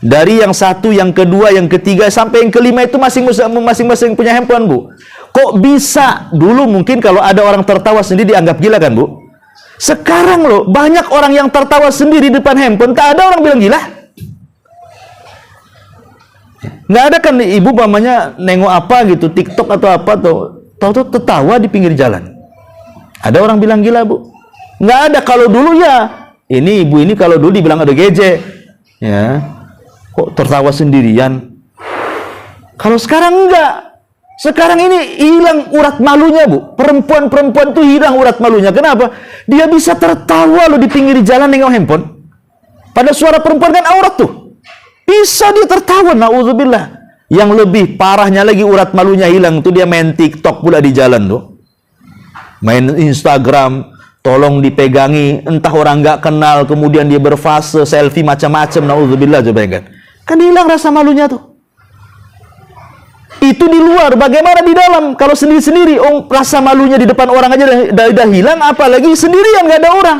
Dari yang satu, yang kedua, yang ketiga, sampai yang kelima itu masing-masing punya handphone Bu. Kok bisa? Dulu mungkin kalau ada orang tertawa sendiri dianggap gila kan Bu. Sekarang loh, banyak orang yang tertawa sendiri di depan handphone, tak ada orang bilang gila. Nggak ada kan ibu umpamanya nengok apa gitu, TikTok atau apa tuh, tahu tertawa di pinggir jalan. Ada orang bilang gila Bu? Nggak ada. Kalau dulu ya, ini ibu ini kalau dulu dibilang ada geje, ya, kok tertawa sendirian. Kalau sekarang enggak. Sekarang ini hilang urat malunya Bu. Perempuan-perempuan tuh hilang urat malunya. Kenapa? Dia bisa tertawa loh di pinggir jalan nengok handphone. Pada suara perempuan kan aurat tuh. Bisa dia tertawa, na'udzubillah. Yang lebih parahnya lagi urat malunya hilang tuh dia main TikTok pula di jalan tuh. Main Instagram, tolong dipegangi, entah orang nggak kenal, kemudian dia berfase, selfie macam-macam, na'udzubillah, coba kan hilang rasa malunya tuh. Itu di luar, bagaimana di dalam? Kalau sendiri-sendiri, rasa malunya di depan orang aja udah hilang, apalagi sendirian nggak ada orang.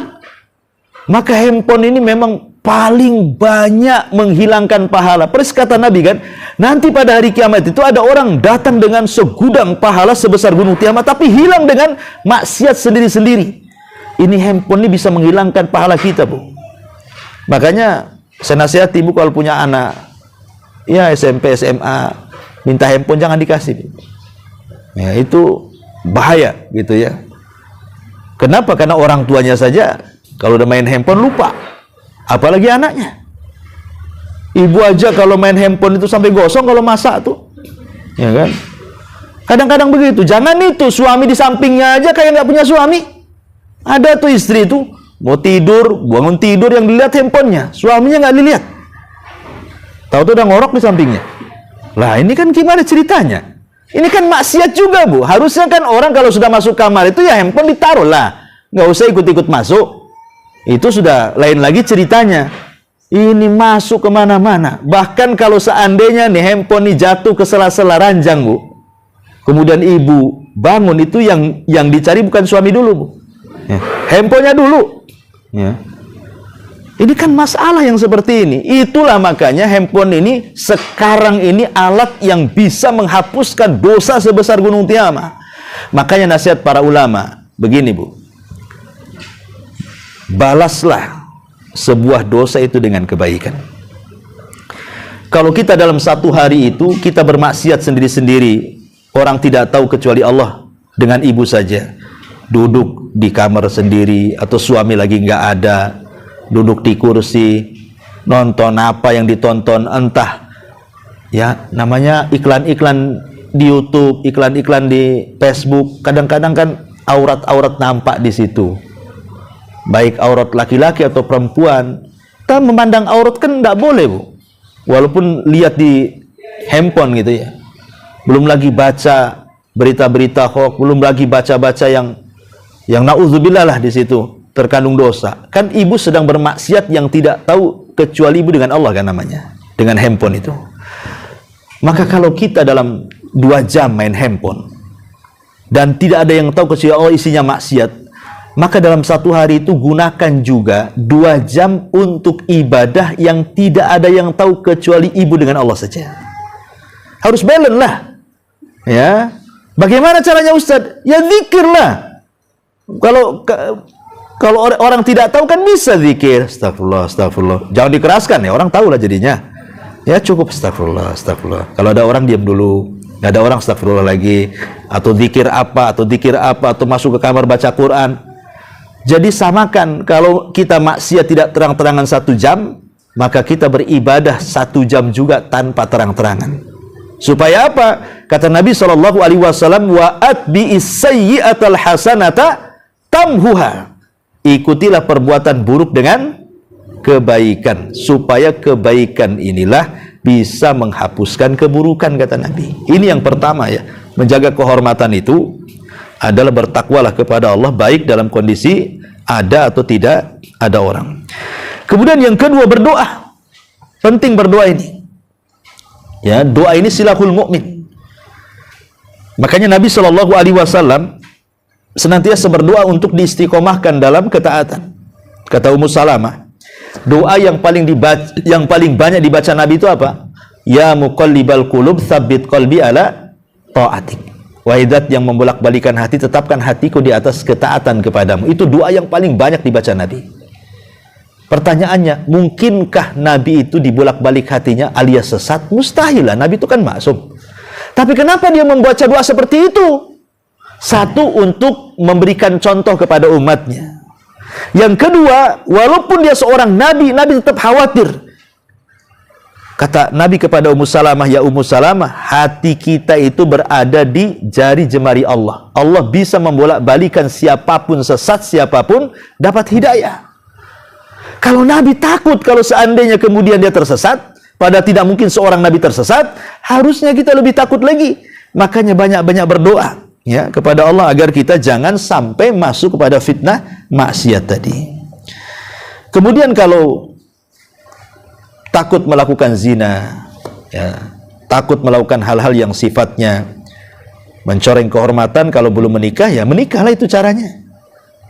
Maka handphone ini memang paling banyak menghilangkan pahala. Persis kata Nabi kan, nanti pada hari kiamat itu ada orang datang dengan segudang pahala sebesar gunung Tiamat, tapi hilang dengan maksiat sendiri-sendiri. Ini handphone ini bisa menghilangkan pahala kita Bu. Makanya saya nasihati Bu, kalau punya anak ya SMP, SMA, minta handphone jangan dikasih. Ya itu bahaya gitu ya. Kenapa? Karena orang tuanya saja kalau udah main handphone lupa, apalagi anaknya. Ibu aja kalau main handphone itu sampai gosong kalau masak tuh, ya kan? Kadang-kadang begitu. Jangan itu suami di sampingnya aja kayak nggak punya suami. Ada tuh istri tuh mau tidur, bangun tidur yang dilihat handphonenya, suaminya nggak dilihat. Tahu tuh udah ngorok di sampingnya. Lah ini kan gimana ceritanya? Ini kan maksiat juga Bu. Harusnya kan orang kalau sudah masuk kamar itu ya handphone ditaruh lah, nggak usah ikut-ikut masuk. Itu sudah lain lagi ceritanya. Ini masuk kemana-mana. Bahkan kalau seandainya nih handphone ini jatuh ke sela-sela ranjang Bu, kemudian ibu bangun, itu yang dicari bukan suami dulu Bu, ya, handphonenya dulu. Ya. Ini kan masalah yang seperti ini. Itulah makanya handphone ini sekarang ini alat yang bisa menghapuskan dosa sebesar gunung Tiamat. Makanya nasihat para ulama begini Bu, balaslah sebuah dosa itu dengan kebaikan. Kalau kita dalam satu hari itu kita bermaksiat sendiri-sendiri, orang tidak tahu kecuali Allah, dengan ibu saja, duduk di kamar sendiri atau suami lagi nggak ada, duduk di kursi, nonton apa yang ditonton, entah ya namanya iklan-iklan di YouTube, iklan-iklan di Facebook, kadang-kadang kan aurat-aurat nampak di situ. Baik aurat laki-laki atau perempuan. Kita memandang aurat kan nggak boleh Bu, walaupun lihat di handphone gitu ya. Belum lagi baca berita-berita hoax, belum lagi baca-baca yang na'udzubillah lah, di situ terkandung dosa. Kan ibu sedang bermaksiat yang tidak tahu kecuali ibu dengan Allah kan namanya, dengan handphone itu. Maka kalau kita dalam 2 jam main handphone dan tidak ada yang tahu kecuali Allah isinya maksiat, maka dalam satu hari itu gunakan juga 2 jam untuk ibadah yang tidak ada yang tahu kecuali ibu dengan Allah saja. Harus balance lah. Ya. Bagaimana caranya Ustaz? Ya zikirlah. Kalau orang tidak tahu kan bisa zikir. Astagfirullah, astagfirullah. Jangan dikeraskan ya, orang tahu lah jadinya. Ya cukup astagfirullah, astagfirullah. Kalau ada orang diam dulu. Nggak ada orang astagfirullah lagi. Atau zikir apa, atau masuk ke kamar baca Quran. Jadi samakan, kalau kita maksiat tidak terang-terangan 1 jam, maka kita beribadah 1 jam juga tanpa terang-terangan. Supaya apa? Kata Nabi SAW, wa atbi'is sayyi'atal hasanata tamhuha. Ikutilah perbuatan buruk dengan kebaikan, supaya kebaikan inilah bisa menghapuskan keburukan, kata Nabi. Ini yang pertama ya. Menjaga kehormatan itu adalah bertakwalah kepada Allah, baik dalam kondisi ada atau tidak ada orang. Kemudian yang kedua, berdoa. Penting berdoa ini. Ya, doa ini silahul mukmin. Makanya Nabi SAW senantiasa berdoa untuk diistiqomahkan dalam ketaatan. Kata Ummu Salamah, doa yang paling banyak dibaca Nabi itu apa? Ya muqallibal qulub tsabbit qalbi ala ta'atik. Wahai zat yang membolak-balikan hati, tetapkan hatiku di atas ketaatan kepadamu. Itu doa yang paling banyak dibaca Nabi. Pertanyaannya, mungkinkah Nabi itu dibolak-balik hatinya alias sesat? Mustahil lah, Nabi itu kan maksum. Tapi kenapa dia membaca doa seperti itu? Satu, untuk memberikan contoh kepada umatnya. Yang kedua, walaupun dia seorang Nabi, Nabi tetap khawatir. Kata Nabi kepada Ummu Salamah, ya Ummu Salamah, hati kita itu berada di jari jemari Allah. Allah bisa membolak-balikan siapapun sesat, siapapun dapat hidayah. Kalau Nabi takut kalau seandainya kemudian dia tersesat, padahal tidak mungkin seorang Nabi tersesat, harusnya kita lebih takut lagi. Makanya banyak-banyak berdoa ya kepada Allah agar kita jangan sampai masuk kepada fitnah maksiat tadi. Kemudian kalau takut melakukan zina, ya, takut melakukan hal-hal yang sifatnya mencoreng kehormatan, kalau belum menikah, ya menikahlah, itu caranya.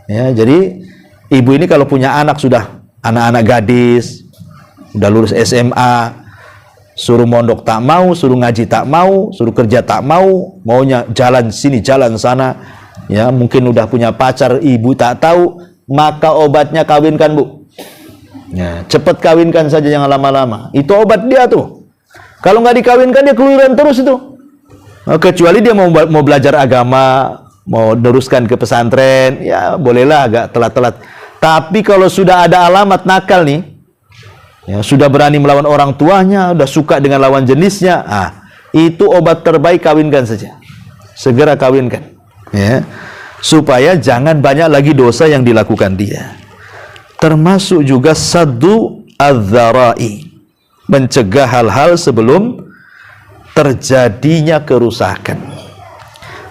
Ya, jadi ibu ini kalau punya anak, sudah anak-anak gadis, udah lulus SMA, suruh mondok tak mau, suruh ngaji tak mau, suruh kerja tak mau, maunya jalan sini jalan sana, ya mungkin udah punya pacar, ibu tak tahu, maka obatnya kawinkan, Bu. Ya, cepat kawinkan saja, jangan lama-lama. Itu obat dia tuh. Kalau nggak dikawinkan, dia keluyuran terus itu. Nah, kecuali dia mau belajar agama, mau teruskan ke pesantren, ya bolehlah agak telat-telat. Tapi kalau sudah ada alamat nakal nih, ya, sudah berani melawan orang tuanya, sudah suka dengan lawan jenisnya, itu obat terbaik, kawinkan saja. Segera kawinkan, ya, supaya jangan banyak lagi dosa yang dilakukan dia. Termasuk juga saddu adz-dzara'i, mencegah hal-hal sebelum terjadinya kerusakan.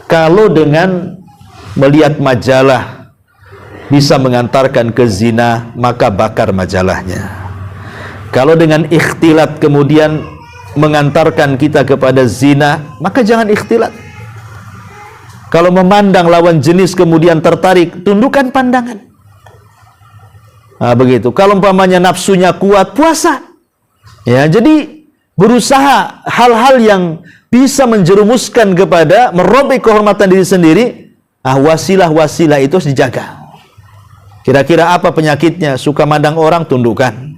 Kalau dengan melihat majalah bisa mengantarkan ke zina, maka bakar majalahnya. Kalau dengan ikhtilat kemudian mengantarkan kita kepada zina, maka jangan ikhtilat. Kalau memandang lawan jenis kemudian tertarik, tundukkan pandangan. Nah, begitu. Kalau umpamanya nafsunya kuat, puasa. Ya, jadi berusaha hal-hal yang bisa menjerumuskan kepada merobek kehormatan diri sendiri, wasilah-wasilah itu harus dijaga. Kira-kira apa penyakitnya? Suka mandang orang, tundukkan.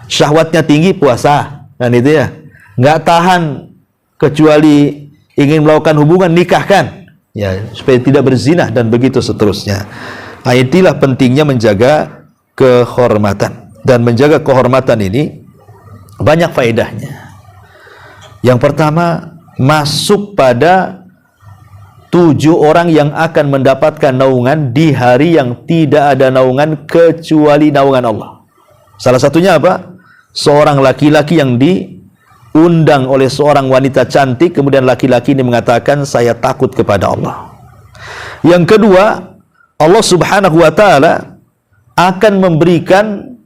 Syahwatnya tinggi, puasa. Dan itu ya, nggak tahan kecuali ingin melakukan hubungan, nikahkan. Ya, supaya tidak berzina dan begitu seterusnya. Itulah pentingnya menjaga kehormatan. Dan menjaga kehormatan ini banyak faedahnya. Yang pertama, masuk pada 7 orang yang akan mendapatkan naungan di hari yang tidak ada naungan kecuali naungan Allah. Salah satunya apa? Seorang laki-laki yang diundang oleh seorang wanita cantik, kemudian laki-laki ini mengatakan, saya takut kepada Allah. Yang kedua, Allah Subhanahu wa ta'ala akan memberikan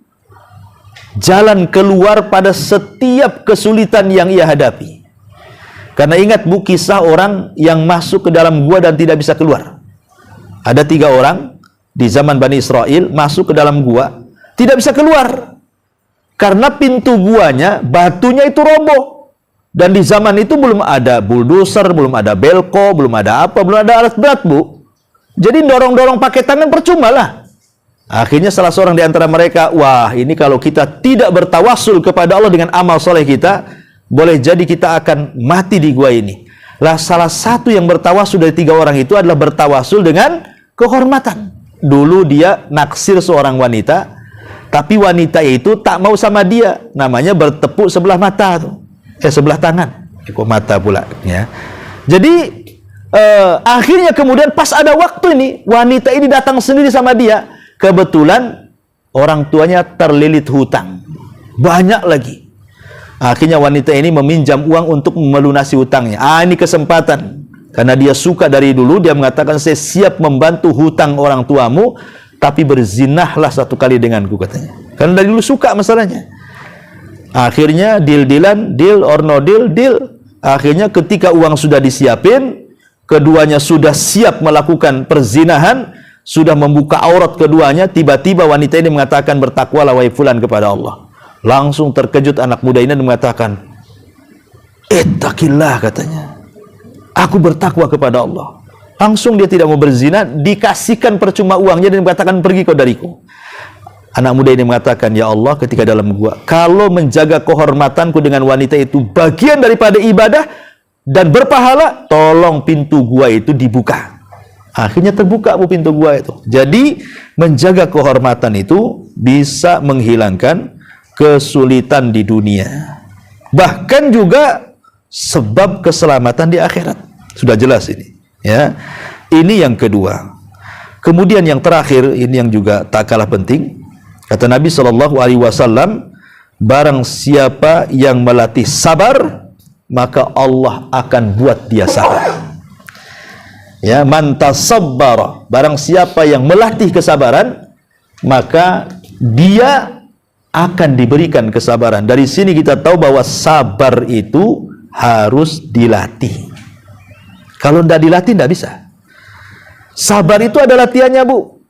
jalan keluar pada setiap kesulitan yang ia hadapi. Karena ingat, Bu, kisah orang yang masuk ke dalam gua dan tidak bisa keluar. Ada 3 orang di zaman Bani Israel masuk ke dalam gua, tidak bisa keluar. Karena pintu guanya, batunya itu roboh. Dan di zaman itu belum ada bulldozer, belum ada belko, belum ada apa, belum ada alat berat, Bu. Jadi dorong-dorong pakai tangan percuma lah. Akhirnya salah seorang di antara mereka, wah, ini kalau kita tidak bertawasul kepada Allah dengan amal soleh kita, boleh jadi kita akan mati di gua ini. Lah, salah satu yang bertawasul dari 3 orang itu adalah bertawasul dengan kehormatan. Dulu dia naksir seorang wanita, tapi wanita itu tak mau sama dia. Namanya bertepuk sebelah mata tuh, sebelah tangan. ekor mata pula ya. Jadi akhirnya kemudian pas ada waktu ini, wanita ini datang sendiri sama dia. Kebetulan orang tuanya terlilit hutang, banyak lagi. Akhirnya wanita ini meminjam uang untuk melunasi hutangnya. Ini kesempatan. Karena dia suka dari dulu, dia mengatakan, saya siap membantu hutang orang tuamu, tapi berzinahlah satu kali denganku, katanya. Karena dari dulu suka masalahnya. Akhirnya deal-dealan, deal or no deal, deal. Akhirnya ketika uang sudah disiapin, keduanya sudah siap melakukan perzinahan, sudah membuka aurat keduanya, tiba-tiba wanita ini mengatakan, bertakwalah wahai fulan kepada Allah. Langsung terkejut anak muda ini dan mengatakan, ittaqillah, katanya. Aku bertakwa kepada Allah. Langsung dia tidak mau berzina, dikasihkan percuma uangnya dan mengatakan, pergi kau dariku. Anak muda ini mengatakan, ya Allah, ketika dalam gua, kalau menjaga kehormatanku dengan wanita itu bagian daripada ibadah dan berpahala, tolong pintu gua itu dibuka. Akhirnya terbuka pintu gua itu. Jadi menjaga kehormatan itu bisa menghilangkan kesulitan di dunia. Bahkan juga sebab keselamatan di akhirat. Sudah jelas ini, ya. Ini yang kedua. Kemudian yang terakhir, ini yang juga tak kalah penting. Kata Nabi SAW, barang siapa yang melatih sabar, maka Allah akan buat dia sabar. Ya, man tasabbara, barang siapa yang melatih kesabaran, maka dia akan diberikan kesabaran. Dari sini kita tahu bahwa sabar itu harus dilatih. Kalau tidak dilatih, tidak bisa. Sabar itu ada latihannya, Bu.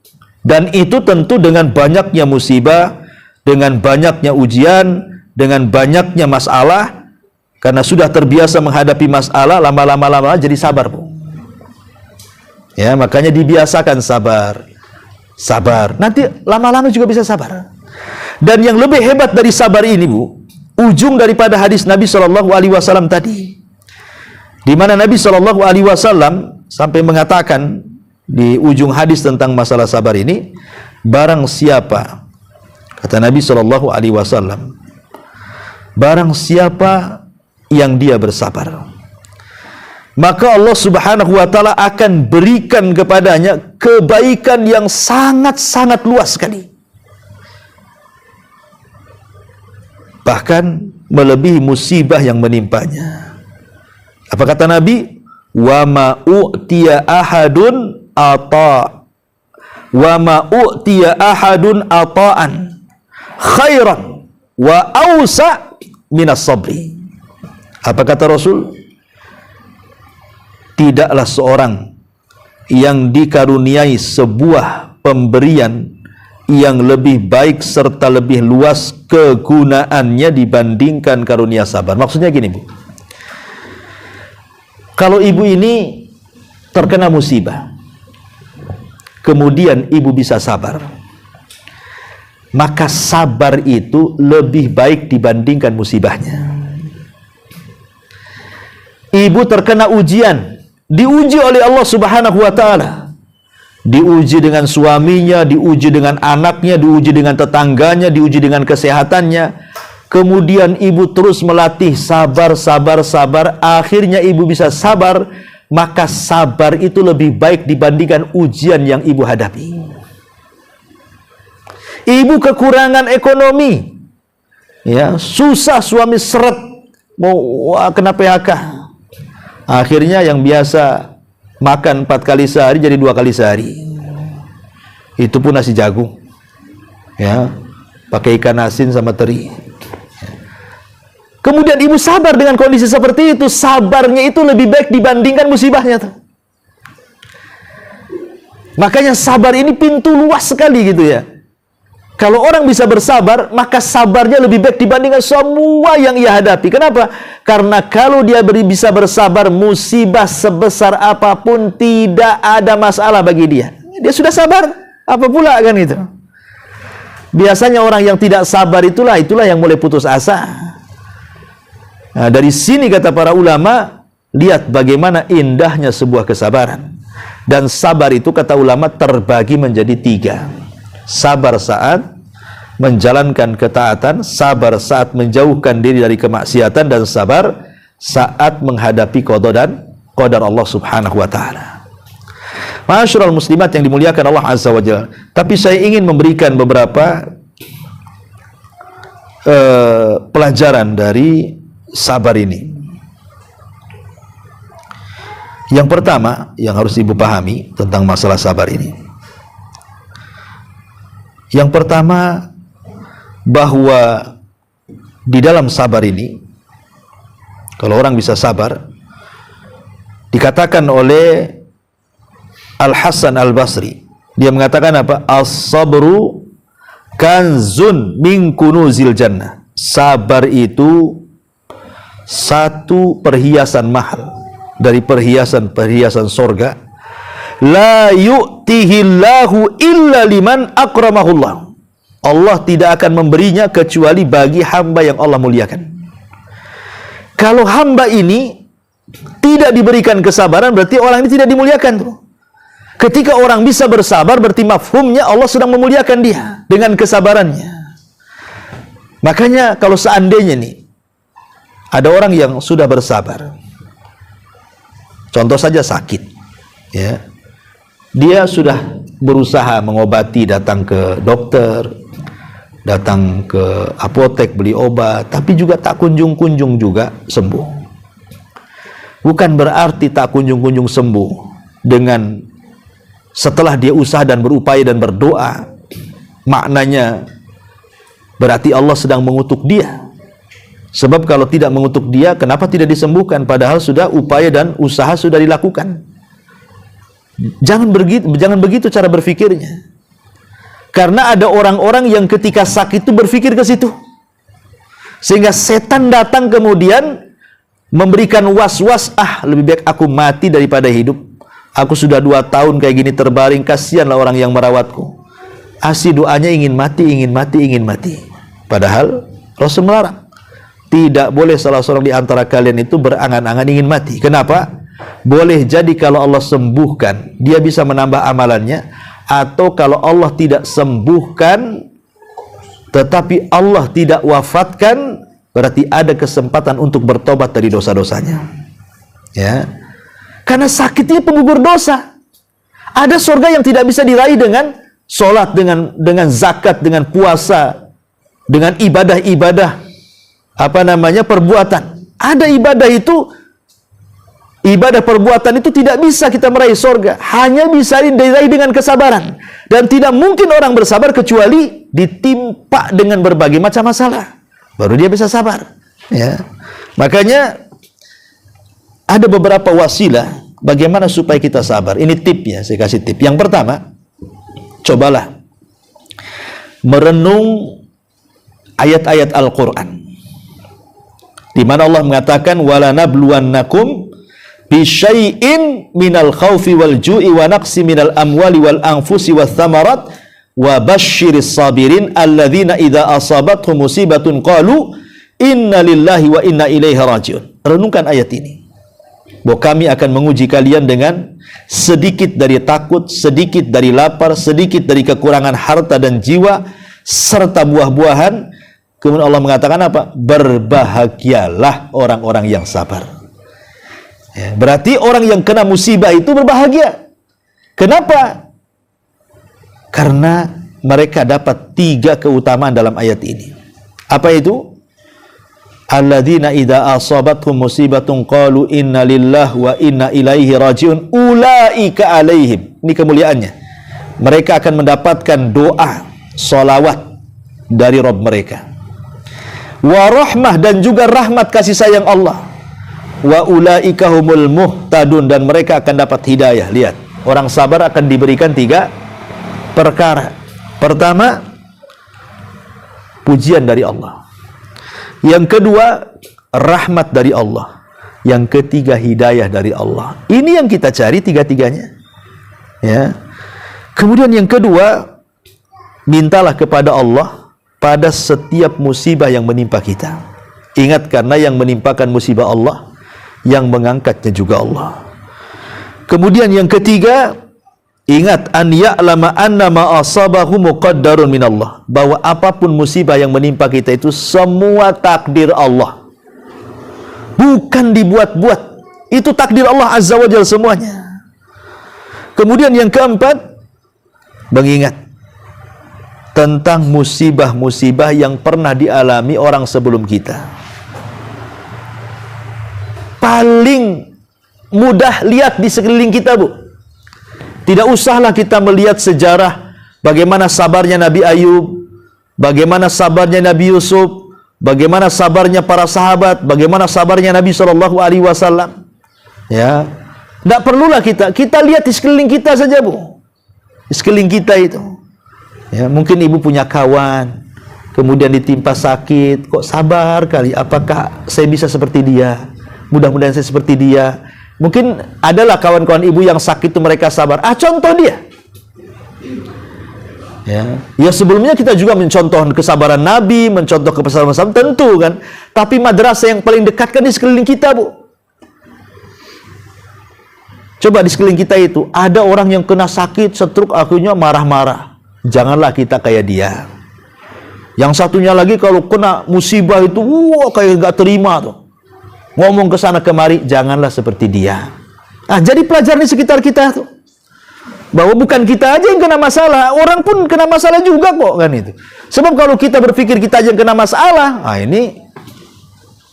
Dan itu tentu dengan banyaknya musibah, dengan banyaknya ujian, dengan banyaknya masalah. Karena sudah terbiasa menghadapi masalah, lama-lama jadi sabar, Bu. Ya, makanya dibiasakan sabar. Sabar. Nanti lama-lama juga bisa sabar. Dan yang lebih hebat dari sabar ini, Bu, ujung daripada hadis Nabi SAW tadi, di mana Nabi SAW sampai mengatakan di ujung hadis tentang masalah sabar ini, barang siapa, kata Nabi SAW, barang siapa yang dia bersabar, maka Allah Subhanahu wa Ta'ala akan berikan kepadanya kebaikan yang sangat-sangat luas sekali, bahkan melebihi musibah yang menimpanya. Apa kata Nabi? Wa ma u'tiya ahadun ata'an khairan wa awsa minas sabri. Apa kata Rasul? Tidaklah seorang yang dikaruniai sebuah pemberian yang lebih baik serta lebih luas kegunaannya dibandingkan karunia sabar. Maksudnya gini, Bu. Kalau ibu ini terkena musibah, kemudian ibu bisa sabar, maka sabar itu lebih baik dibandingkan musibahnya. Ibu terkena ujian, diuji oleh Allah Subhanahu wa Ta'ala, diuji dengan suaminya, diuji dengan anaknya, diuji dengan tetangganya, diuji dengan kesehatannya. Kemudian ibu terus melatih sabar, akhirnya ibu bisa sabar, maka sabar itu lebih baik dibandingkan ujian yang ibu hadapi. Ibu kekurangan ekonomi, ya, susah, suami seret, mau kena PHK. Akhirnya yang biasa makan 4 kali sehari jadi 2 kali sehari. Itu pun nasi jagung, ya, pakai ikan asin sama teri. Kemudian ibu sabar dengan kondisi seperti itu, sabarnya itu lebih baik dibandingkan musibahnya tuh. Makanya sabar ini pintu luas sekali gitu ya. Kalau orang bisa bersabar, maka sabarnya lebih baik dibandingkan semua yang ia hadapi. Kenapa? Karena kalau dia bisa bersabar, musibah sebesar apapun tidak ada masalah bagi dia. Dia sudah sabar, apa pula kan itu. Biasanya orang yang tidak sabar itulah yang mulai putus asa. Nah, dari sini kata para ulama, lihat bagaimana indahnya sebuah kesabaran. Dan sabar itu kata ulama terbagi menjadi 3. Sabar saat menjalankan ketaatan, sabar saat menjauhkan diri dari kemaksiatan, dan sabar saat menghadapi qada dan qadar Allah Subhanahu wa taala. Ma'asyiral muslimat yang dimuliakan Allah Azza wa Jalla. Tapi saya ingin memberikan beberapa pelajaran dari sabar ini. Yang pertama yang harus ibu pahami tentang masalah sabar ini. Yang pertama, bahwa di dalam sabar ini, kalau orang bisa sabar, dikatakan oleh Al-Hasan Al-Basri, dia mengatakan apa? As-sabru kanzun min kunuzil jannah. Sabar itu satu perhiasan mahal dari perhiasan-perhiasan sorga. La yu'tihillahu illa liman akramahullah. Allah tidak akan memberinya kecuali bagi hamba yang Allah muliakan. Kalau hamba ini tidak diberikan kesabaran, berarti orang ini tidak dimuliakan tuh. Ketika orang bisa bersabar, berarti mafhumnya Allah sedang memuliakan dia dengan kesabarannya. Makanya kalau seandainya nih ada orang yang sudah bersabar, contoh saja sakit, ya, dia sudah berusaha mengobati, datang ke dokter, datang ke apotek beli obat, tapi juga tak kunjung-kunjung juga sembuh. Bukan berarti tak kunjung-kunjung sembuh dengan setelah dia usaha dan berupaya dan berdoa, maknanya berarti Allah sedang mengutuk dia. Sebab kalau tidak mengutuk dia, kenapa tidak disembuhkan? Padahal sudah upaya dan usaha sudah dilakukan. Jangan begitu cara berfikirnya. Karena ada orang-orang yang ketika sakit itu berfikir ke situ, sehingga setan datang kemudian memberikan was-was, lebih baik aku mati daripada hidup. Aku sudah 2 tahun kayak gini terbaring, kasihanlah orang yang merawatku. Asli doanya ingin mati, ingin mati, ingin mati. Padahal Rasul melarang. Tidak boleh salah seorang di antara kalian itu berangan-angan ingin mati. Kenapa? Boleh jadi kalau Allah sembuhkan, dia bisa menambah amalannya. Atau kalau Allah tidak sembuhkan, tetapi Allah tidak wafatkan, berarti ada kesempatan untuk bertobat dari dosa-dosanya. Ya. Karena sakitnya penggugur dosa. Ada surga yang tidak bisa diraih dengan sholat, dengan zakat, dengan puasa, dengan ibadah-ibadah, perbuatan. Ada ibadah itu, ibadah perbuatan itu tidak bisa kita meraih surga. Hanya bisa diraih dengan kesabaran. Dan tidak mungkin orang bersabar kecuali ditimpa dengan berbagai macam masalah. Baru dia bisa sabar. Ya. Makanya ada beberapa wasilah bagaimana supaya kita sabar. Ini tipnya, saya kasih tip. Yang pertama, cobalah merenung ayat-ayat Al-Quran, di mana Allah mengatakan wala nabluwannakum bisyai'in minal khawfi wal ju'i wa naqsi minal amwali wal anfusi wath thamarat wa basyiris sabirin alladzina idza asabathum musibatun qalu inna lillahi wa inna ilaihi raji'un. Renungkan ayat ini, bahwa kami akan menguji kalian dengan sedikit dari takut, sedikit dari lapar, sedikit dari kekurangan harta dan jiwa, serta buah-buahan. Kemudian Allah mengatakan apa? Berbahagialah orang-orang yang sabar. Ya, berarti orang yang kena musibah itu berbahagia. Kenapa? Karena mereka dapat 3 keutamaan dalam ayat ini. Apa itu? Alladzina idza asabathum musibatun qalu inna lillahi wa inna ilaihi rajiun ulaika alaihim. Ini kemuliaannya. Mereka akan mendapatkan doa, salawat dari Rabb mereka. Wa rahmah, dan juga rahmat kasih sayang Allah. Wa ulaika humul muhtadun, dan mereka akan dapat hidayah. Lihat, orang sabar akan diberikan 3 perkara. Pertama, pujian dari Allah. Yang kedua, rahmat dari Allah. Yang ketiga, hidayah dari Allah. Ini yang kita cari 3-3-nya. Ya. Kemudian yang kedua, mintalah kepada Allah pada setiap musibah yang menimpa kita. Ingat, karena yang menimpakan musibah Allah, yang mengangkatnya juga Allah. Kemudian yang ketiga, ingat, an ya'lama anna ma asabahu muqaddarun minallah, bahwa apapun musibah yang menimpa kita itu semua takdir Allah. bukan dibuat-buat. Itu takdir Allah Azza wa Jalla semuanya. Kemudian yang keempat, mengingat tentang musibah-musibah yang pernah dialami orang sebelum kita. Paling mudah lihat di sekeliling kita, Bu. Tidak usahlah kita melihat sejarah bagaimana sabarnya Nabi Ayub, bagaimana sabarnya Nabi Yusuf, bagaimana sabarnya para sahabat, bagaimana sabarnya Nabi SAW. Ya, tidak perlulah kita lihat di sekeliling kita saja, Bu. Di sekeliling kita itu. Ya, mungkin ibu punya kawan, kemudian ditimpa sakit, kok sabar kali. Apakah saya bisa seperti dia? Mudah-mudahan saya seperti dia. Mungkin adalah kawan-kawan ibu yang sakit itu mereka sabar. Contoh dia. Ya, sebelumnya kita juga mencontoh kesabaran Nabi, mencontoh kesabaran sahabat, tentu kan. Tapi madrasah yang paling dekat kan di sekeliling kita, Bu. Coba di sekeliling kita itu ada orang yang kena sakit, stroke, akhirnya marah-marah. Janganlah kita kayak dia. Yang satunya lagi kalau kena musibah itu, kayak gak terima tuh. Ngomong ke sana kemari, janganlah seperti dia. Jadi pelajaran di sekitar kita tuh. Bahwa bukan kita aja yang kena masalah, orang pun kena masalah juga kok, kan itu. Sebab kalau kita berpikir kita aja yang kena masalah, ini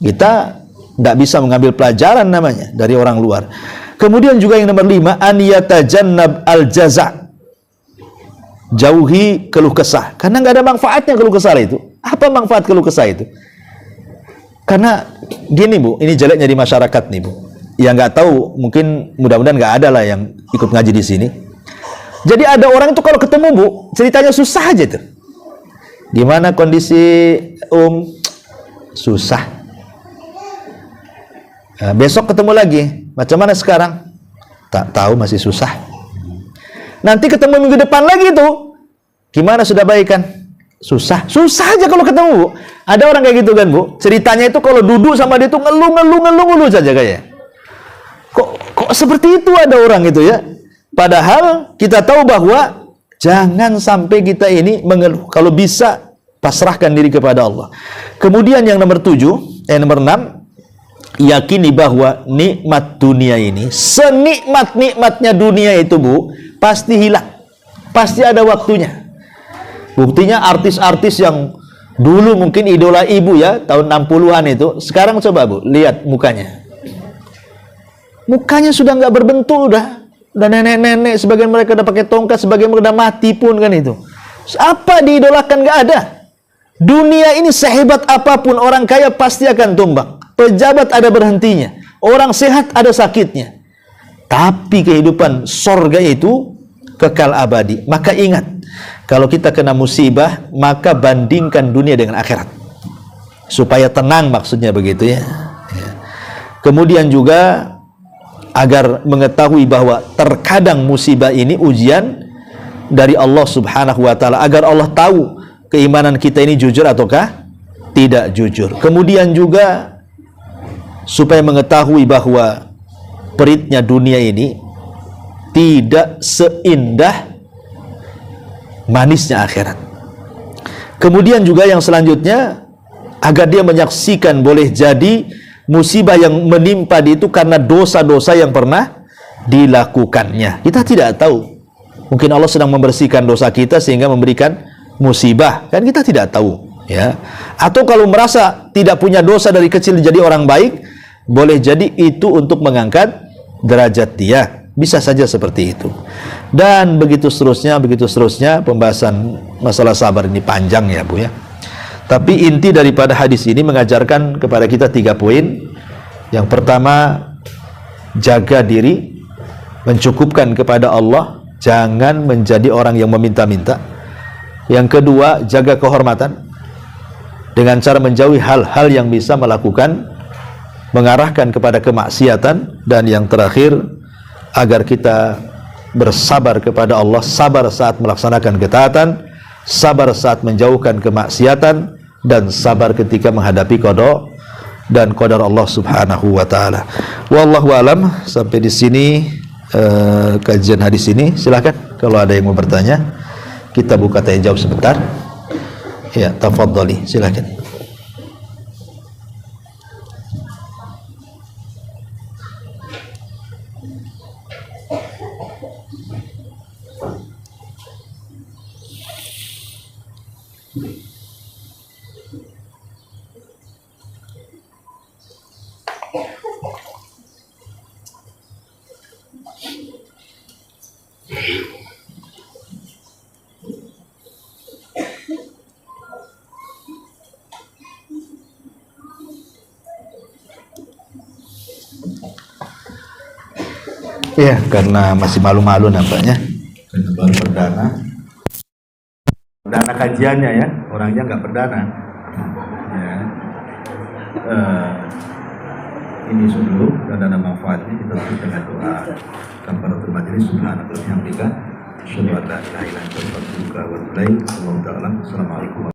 kita tidak bisa mengambil pelajaran namanya dari orang luar. Kemudian juga yang nomor 5, an yatajannab al-jaza'. Jauhi keluh kesah. Karena nggak ada manfaatnya keluh kesah itu. Apa manfaat keluh kesah itu? Karena gini, Bu, ini jeleknya di masyarakat nih, Bu. Yang nggak tahu, mungkin mudah-mudahan nggak ada lah yang ikut ngaji di sini. Jadi ada orang itu kalau ketemu, Bu, ceritanya susah aja tuh. Gimana kondisi susah. Besok ketemu lagi, macam mana sekarang? Tak tahu, masih susah. Nanti ketemu minggu depan lagi tuh, gimana sudah baik kan? Susah aja kalau ketemu, Bu. Ada orang kayak gitu kan, Bu. Ceritanya itu kalau duduk sama dia tuh ngeluh saja kayak. Kok seperti itu ada orang itu ya? Padahal kita tahu bahwa jangan sampai kita ini mengeluh. Kalau bisa pasrahkan diri kepada Allah. Kemudian yang nomor 6, yakini bahwa nikmat dunia ini, senikmat-nikmatnya dunia itu, Bu, pasti hilang. Pasti ada waktunya. Buktinya artis-artis yang dulu mungkin idola ibu ya, tahun 60-an itu, sekarang coba, Bu, lihat mukanya. Mukanya sudah nggak berbentuk, udah nenek-nenek, sebagian mereka udah pakai tongkat, sebagian mereka udah mati pun kan itu. Apa diidolakan? Nggak ada. Dunia ini sehebat apapun, orang kaya pasti akan tumbang. Pejabat ada berhentinya, orang sehat ada sakitnya. Tapi kehidupan sorga itu kekal abadi. Maka ingat, kalau kita kena musibah, maka bandingkan dunia dengan akhirat. Supaya tenang, maksudnya begitu ya. Kemudian juga agar mengetahui bahwa terkadang musibah ini ujian dari Allah Subhanahu wa taala, agar Allah tahu keimanan kita ini jujur ataukah tidak jujur. Kemudian juga supaya mengetahui bahwa peritnya dunia ini tidak seindah manisnya akhirat. Kemudian juga yang selanjutnya, agar dia menyaksikan boleh jadi musibah yang menimpa dia itu karena dosa-dosa yang pernah dilakukannya. Kita tidak tahu. Mungkin Allah sedang membersihkan dosa kita sehingga memberikan musibah. Kan kita tidak tahu, ya. Atau kalau merasa tidak punya dosa dari kecil jadi orang baik, boleh jadi itu untuk mengangkat derajat dia. Bisa saja seperti itu. Dan begitu seterusnya pembahasan masalah sabar ini panjang ya, Bu ya. Tapi inti daripada hadis ini mengajarkan kepada kita 3 poin. Yang pertama, jaga diri, mencukupkan kepada Allah, jangan menjadi orang yang meminta-minta. Yang kedua, jaga kehormatan dengan cara menjauhi hal-hal yang bisa mengarahkan kepada kemaksiatan. Dan yang terakhir, agar kita bersabar kepada Allah, sabar saat melaksanakan ketaatan, sabar saat menjauhkan kemaksiatan, dan sabar ketika menghadapi qada dan qadar Allah Subhanahu wa taala. Wallahu alam. Sampai di sini kajian hadis ini. Silakan kalau ada yang mau bertanya. Kita buka tanya jawab sebentar. Ya, tafadhali, silakan. Ya, karena masih malu-malu nampaknya. Karena baru perdana kajiannya ya, orangnya nggak perdana. Ya. Ini dulu dan ada manfaatnya kita tutup dengan doa. Kafaratul majelis subhanallah wa bihamdika asyhadu an la ilaha illa anta astaghfiruka wa atubu ilaik. Assalamualaikum.